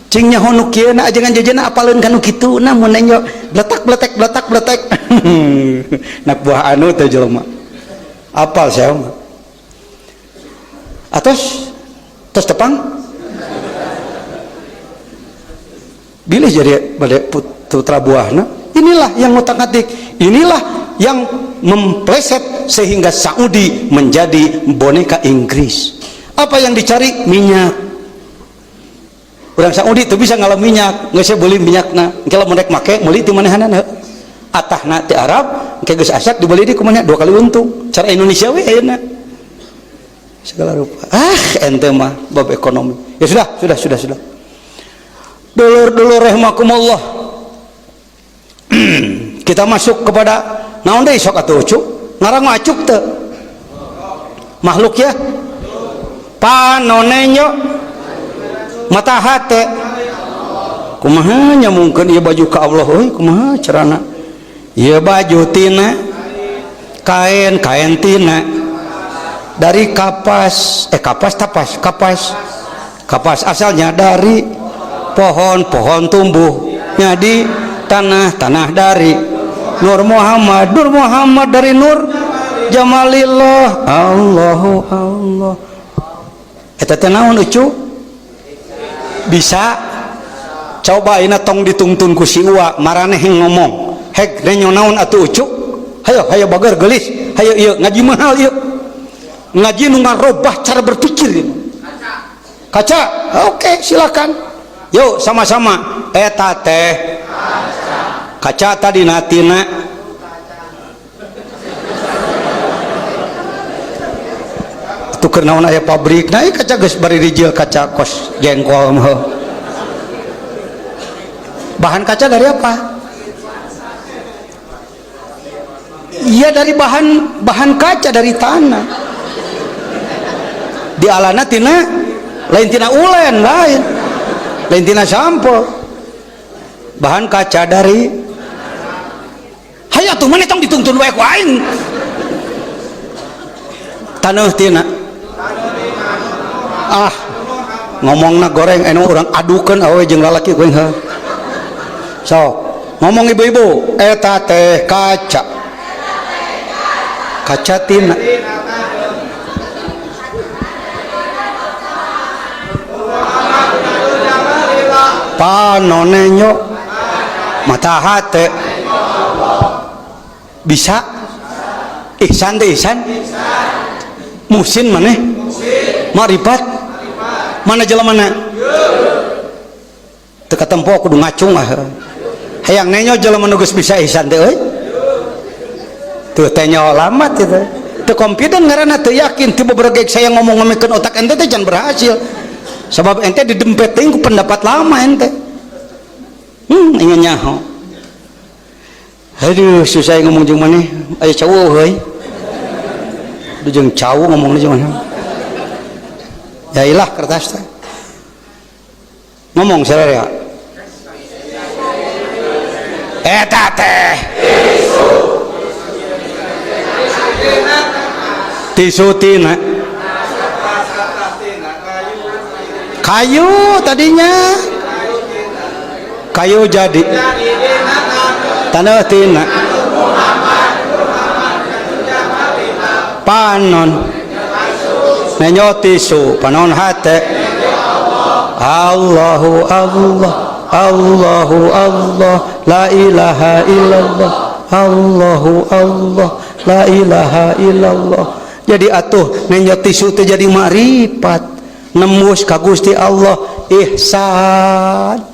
Cing nyaho nu kieu na ajengan jajana apaleun kana kitu na mun nyo bletak. Nak buah anu teh jelema. Apal saya mah. Atos tepang bilih jadi pada putra buahna. Inilah yang ngotak-ngatik, inilah yang mempleset sehingga Saudi menjadi boneka Inggris. Apa yang dicari? Minyak. Orang Saudi itu bisa ngalah minyak, nggak saya beli minyakna. Kalau mau naik make, beli di mana hana? Atahna di Arab, kayak gus asak dibeli di kemana? 2 kali untung. Cara Indonesia we ayeuna segala rupa. Ente mah bab ekonomi. Ya sudah. Dulur-dulur rahimakumullah. Kita masuk kepada naon deui sok atuh ucuk? Ngarang mah acuk teu? Makhluk ya? Panonenyo mata hate. Kumaha nyamungkeun ieu baju ka Allah euy? Kumaha carana? Ieu baju tina kain tina dari kapas asalnya dari pohon tumbuhnya di tanah dari Nur Muhammad dari Nur Jamalillah. Allah eta teh naon ucu? Bisa coba ina tong ditungtun ku si Uwa maraneh ngomong hek renyo naon atuh ucu? Hayo bager gelis hayo ieu ngaji mahal ieu ngaji nu ngarobah cara berpikir kaca. Oke, silakan yuk sama-sama eta teh kaca tadi natina tuker naon aya pabrik nah kaca geus bari rijil kaca kos jengkol mah. Bahan kaca dari apa? iya dari bahan kaca, dari tanah. Di alana tina lain tina ulen, lain tina sampel, bahan kaca dari hayat tuh mana tong dituntun wae ku aing taneuh tina ngomongna goreng anu urang adukeun awewe jeung lalaki kuing heuh sok ngomong ibu-ibu eta teh kaca tina panonenyo mata hate bisa ihsan teh ihsan musin maneh marifat mana jelemana teu katempo kudu ngacung hayang nenyo jelema nu geus bisa ihsan teh euy teu teh nyaho lamat itu teu confident ngaranna teu yakin teu beberege saya ngomong ngamekeun otak ente teh can berhasil sebab ente didempet teh ku pendapat lama ente ingin nyaho aduh susah ngomong jeung maneh aya cowok heuy du jeung cowok ngomongna jeung maneh ya ilah kertas teh ngomong sararea eta teh tisu tina kayu tadinya kayu jadi tanah tina panon nenyo tisu panon hate Allahu Allah Allahu Allah la ilaha illallah Allahu Allah la ilaha illallah jadi atuh nenyo tisu teh jadi makrifat nembus ka Gusti Allah ihsan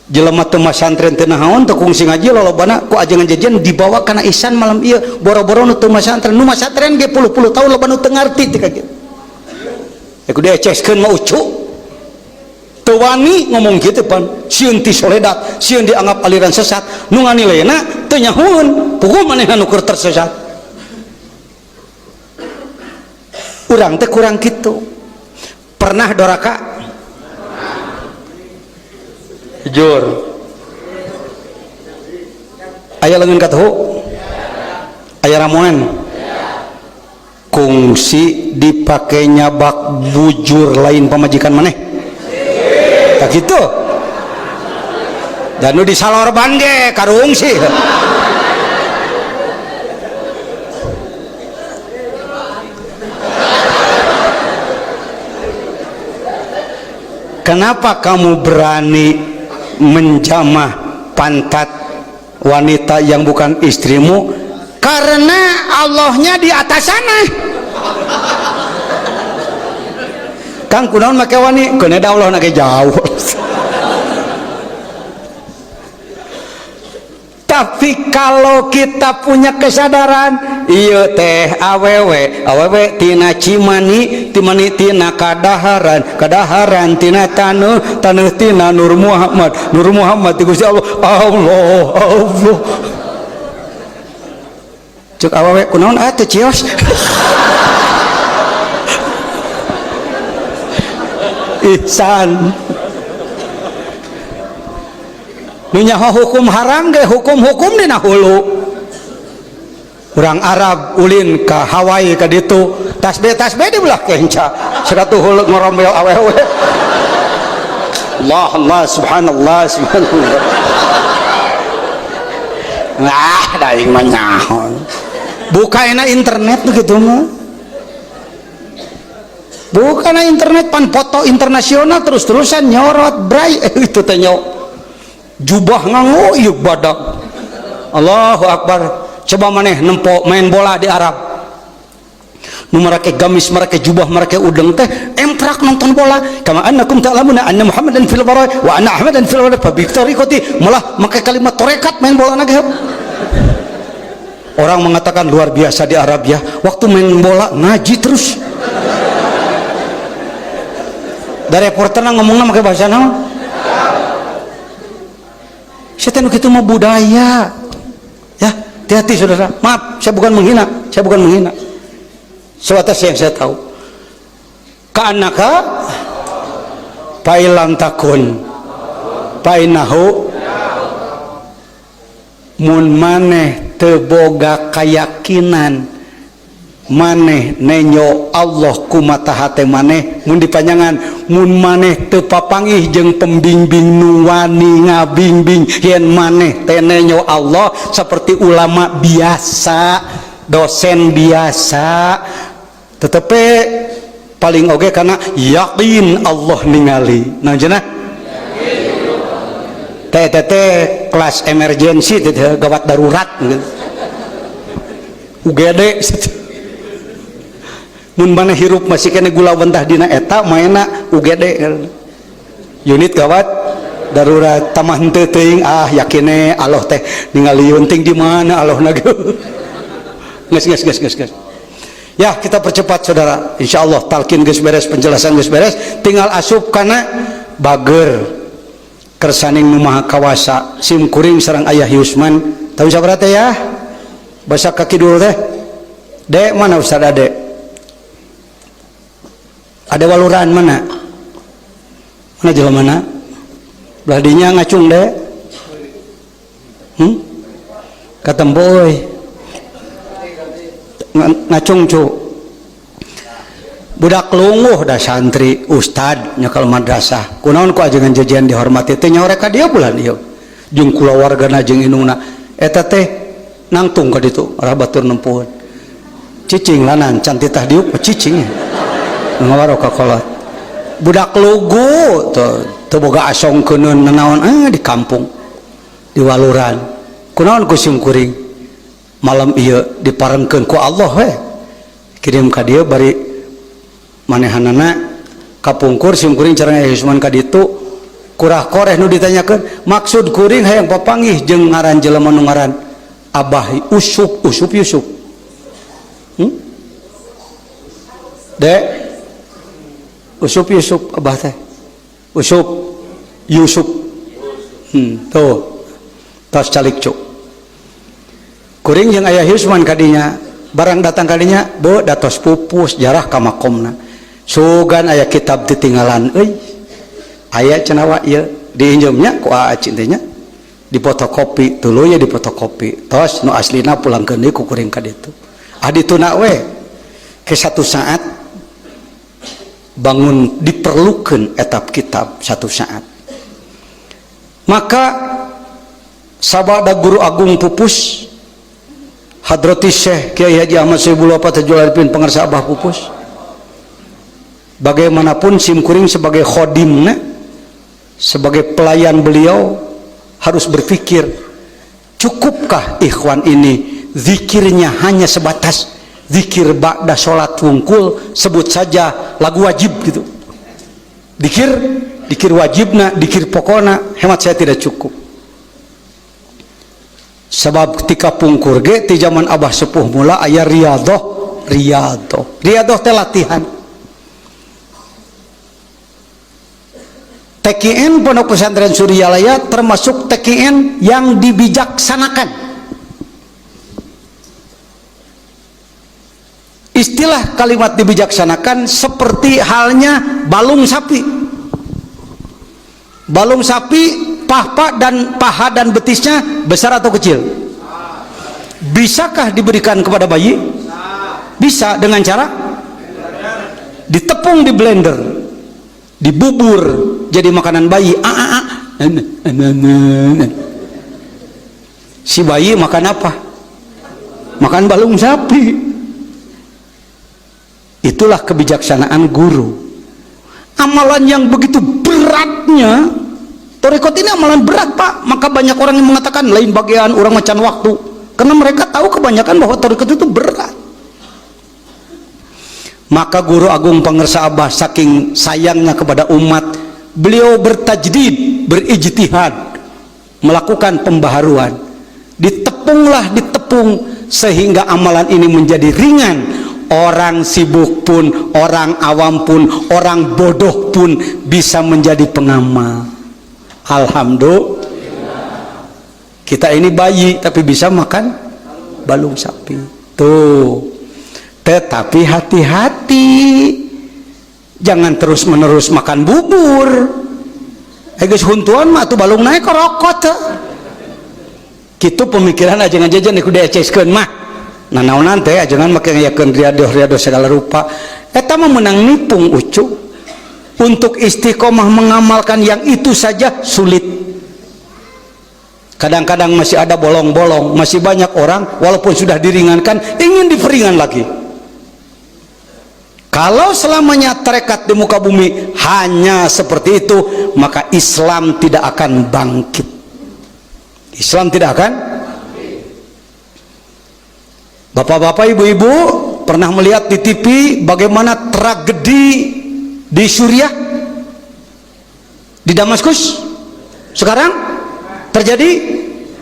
jelema teu masantren teu naon teu kungsi ngaji lolobana ku ajengan jajan dibawa kana ihsan malam ieu boro-boro nu teu masantren nu masantren ge puluh-puluh tahun loba nu teu ngarti teh ka kitu aku dieceskeun mah ucu teu wani ngomong kitu pan sieun ti soledat sieun dianggap aliran sesat nu nganileuna teu nyahoeun puguh manehna nu keur tersesat urang teh kurang kitu pernah doraka jujur aya leungeun katuhu aya ramuan kungsi dipake nyabak bujur lain pamajikan maneh tak kitu dan nu disalorban ge karungsi kenapa kamu berani menjamah pantat wanita yang bukan istrimu? Karena Allahnya di atas sana. Kang kunaon make wani? Keuneda Allah na jauh. Tapi kalau kita punya kesadaran ieu teh awewe tina cimani tina kadaharan tina taneuh tina Nur Muhammad ti Gusti Allah cek awewe kunaon teh cios ihsan nu nyaho hukum haram ge hukum dina hulu urang Arab ulin ka Hawaii ka ditu tasbih di belah kenca seratu hulu ngorombel awewe Allah subhanallah daing mah nyahon bukaina internet begitu mah bukaina internet pan foto internasional terus-terusan nyorot bray itu teh jubah nganguyuk badak Allahu Akbar coba maneh nempo main bola di Arab nu marake gamis marake jubah marake udeng teh emprak nonton bola kama annakum ta'lamuna anna Muhammadan fil bara wa anna Ahmadan fil bara fa bi tariqati malah make kalimat torekat main bola nage orang mengatakan luar biasa di Arab ya waktu main bola ngaji terus dari reporterna ngomongna make bahasa naon Saya tanya itu mah budaya. Ya, hati-hati saudara. Maaf, saya bukan menghina. Sebatas yang saya tahu. Ka'annaka pailang takun painahu mun maneh teu boga kayakinan maneh nenyo Allah kumaha hate maneh mun dipanjangan mun maneh teu papanggih jeung pembimbing nu wani ngabingbing yen maneh teh nenyo Allah seperti ulama biasa, dosen biasa, tetapi paling oge karena yakin Allah ningali. Nah cenah teh kelas emergency teh gawat darurat UGD mun mana hirup masih kena gula bentah dina eta mainna UGD unit gawat darurat tamah henteu teuing yakine Allah teh ningali unting di mana Allah na geus ya kita percepat saudara, insyaallah talqin geus beres, penjelasan geus beres, tinggal asup kana bager kersaning nu maha kawasa sim kuring sareng Ayah Yusman tahu sabaraha teh ya basa kaki dulu teh dek mana Ustaz Ade ada waluran mana jelema mana belah dinya ngacung dek katemboy ngacung cu budak lungguh dah santri ustad nyakal madrasah kunaon ku ajengan jajian dihormati teh nyaore ka dieu bulan ieu jeung kulawargana jeung indungna eta teh nangtung ka ditu arah batur nempuhun cicing lanan can titah diuk cicing ngawaro ka kolot budak lugu teu boga asongkeuneun nanaon di kampung di waluran kunaon ku sim kuring malam iya diparengkeun ku Allah we kirim ka dieu bari manehanana kapungkur sim kuring carana Yusman ka ditu kurah koreh nu ditanyakeun maksud kuring hayang papanggih jeung ngaran jelema nu ngaran Abah Yusuf Dek Yusuf Abah teh Yusuf tuh tos calik cuk kuring yang Ayah Yusman kadinya barang datang kadinya bo datos pupus jarah ka makomna sugan aya kitab ditinggalan euy aya cenah ieu diinjemnya ku acing teh nya dipotokopi tuluy ya dipotokopi tos nu aslina pulangkeun deui ku kuring ka ditu adituna we ke satu saat bangun diperlukeun etap kitab satu saat maka sabada guru agung pupus Hadrati Syekh Kiai Haji Ahmad Sohibul Wafat Tajularipin pengarsa Abah Pupus bagaimanapun sim kuring sebagai khodimnya sebagai pelayan beliau harus berpikir cukupkah ikhwan ini zikirnya hanya sebatas zikir ba'da sholat wungkul sebut saja lagu wajib gitu dikir wajibna dikir pokona hemat saya tidak cukup sebab ketika pungkur ge ti zaman Abah sepuh mula aya riyadhah teh latihan TKN Pondok Pesantren Suryalaya termasuk TKN yang dibijaksanakan istilah kalimat dibijaksanakan seperti halnya balung sapi paha dan betisnya besar atau kecil? Bisakah diberikan kepada bayi? Bisa dengan cara ditepung di blender, dibubur jadi makanan bayi. Si bayi makan apa? Makan balung sapi. Itulah kebijaksanaan guru. Amalan yang begitu beratnya, Torikot ini amalan berat Pak, maka banyak orang yang mengatakan lain bagian orang macan waktu, karena mereka tahu kebanyakan bahwa Torikot itu berat. Maka guru agung pengersa Abah saking sayangnya kepada umat, beliau bertajdid, berijtihad, melakukan pembaharuan, ditepung sehingga amalan ini menjadi ringan. Orang sibuk pun, orang awam pun, orang bodoh pun bisa menjadi pengamal. Alhamdulillah. Kita ini bayi tapi bisa makan balung sapi. Tuh. Tetapi hati-hati. Jangan terus-menerus makan bubur. Geus huntuan mah atuh balung naik rokok teh. Kitu pemikiran ajengan jajan kudu dieceskeun mah. Nah naonan teh ajengan make ngayakeun riadoh-riadoh segala rupa. Eta mah menang nipung ucu. Untuk istiqomah mengamalkan yang itu saja sulit. Kadang-kadang masih ada bolong-bolong, masih banyak orang walaupun sudah diringankan ingin diperingan lagi. Kalau selamanya terekat di muka bumi hanya seperti itu, maka Islam tidak akan bangkit. Islam tidak akan. Bapak-bapak, ibu-ibu pernah melihat di TV bagaimana tragedi di Suriah, di Damaskus sekarang terjadi,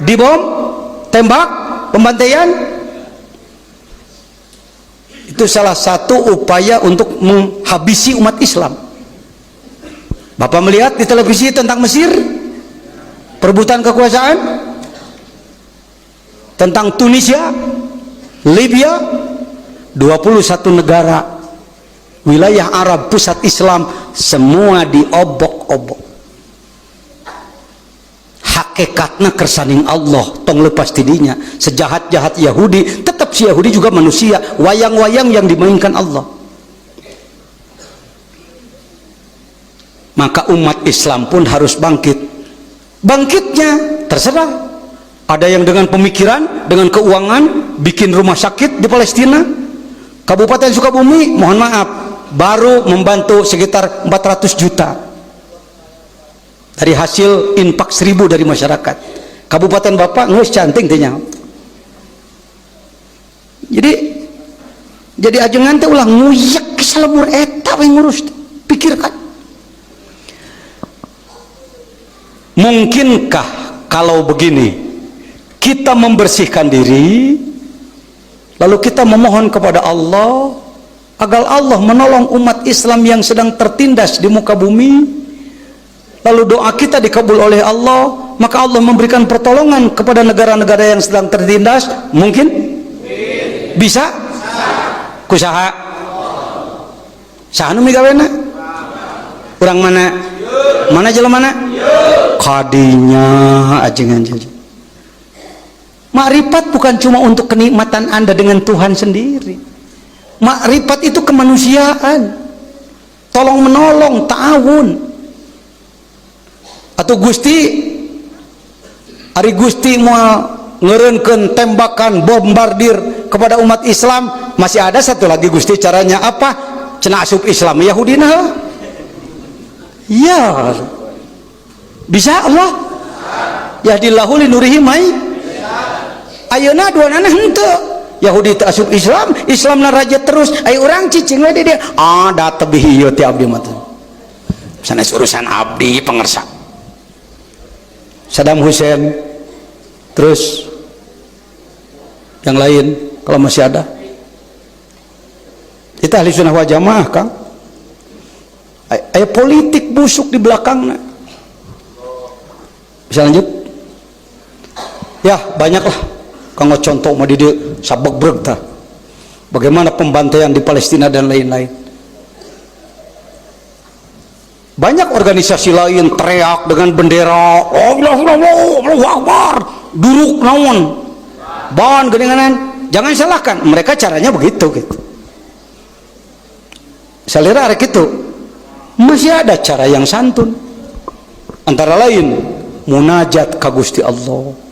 dibom, tembak, pembantaian. Itu salah satu upaya untuk menghabisi umat Islam. Bapak melihat di televisi tentang Mesir, perebutan kekuasaan, tentang Tunisia, Libya, 21 negara wilayah Arab pusat Islam semua diobok-obok. Hakikatnya kersaning Allah tong lepas tidinya. Sejahat-jahat Yahudi tetap si Yahudi juga manusia, wayang-wayang yang dimainkan Allah. Maka umat Islam pun harus bangkit. Bangkitnya terserah. Ada yang dengan pemikiran, dengan keuangan bikin rumah sakit di Palestina. Kabupaten Sukabumi mohon maaf baru membantu sekitar 400 juta dari hasil infak 1000 dari masyarakat. Kabupaten Bapak ngeus canting teh nya. Jadi ajengan teh ulah nguyak ke salemur eta we ngurus. Pikirkan. Mungkinkah kalau begini kita membersihkan diri lalu kita memohon kepada Allah agar Allah menolong umat Islam yang sedang tertindas di muka bumi, lalu doa kita dikabul oleh Allah, maka Allah memberikan pertolongan kepada negara-negara yang sedang tertindas? Mungkin? Bisa? Kusaha? Saha nu migawena? Urang mana? Mana jelema mana? Kadinya ajengan jajan. Makrifat bukan cuma untuk kenikmatan Anda dengan Tuhan sendiri. Makrifat itu kemanusiaan, tolong menolong, ta'awun. Atau Gusti ari Gusti mau ngereunkeun tembakan bombardir kepada umat Islam, masih ada satu lagi Gusti caranya apa? Cenah asup Islam Yahudi nah. Ya. Bisa Allah? Yahdillahu linurihi may. Ayeuna duanana henteu. Yahudi teh asup Islam, Islamna raja terus. Aya urang cicing we dia. Da tebih ieu ti abdi mah teh. Sanes urusan abdi pangersa. Saddam Hussein, terus yang lain kalau masih ada. Kita ahli sunnah wal jamaah, Kang. Aya politik busuk di belakangna. Bisa lanjut? Ya, banyaklah. Kanggo contoh mah di dieu sabegreg tah. Bagaimana pembantaian di Palestina dan lain-lain. Banyak organisasi lain teriak dengan bendera Allahu Akbar, duruk naon, bahan geninganan. Jangan salahkan, mereka caranya begitu gitu. Salira arek itu masih ada cara yang santun. Antara lain munajat ka Gusti Allah.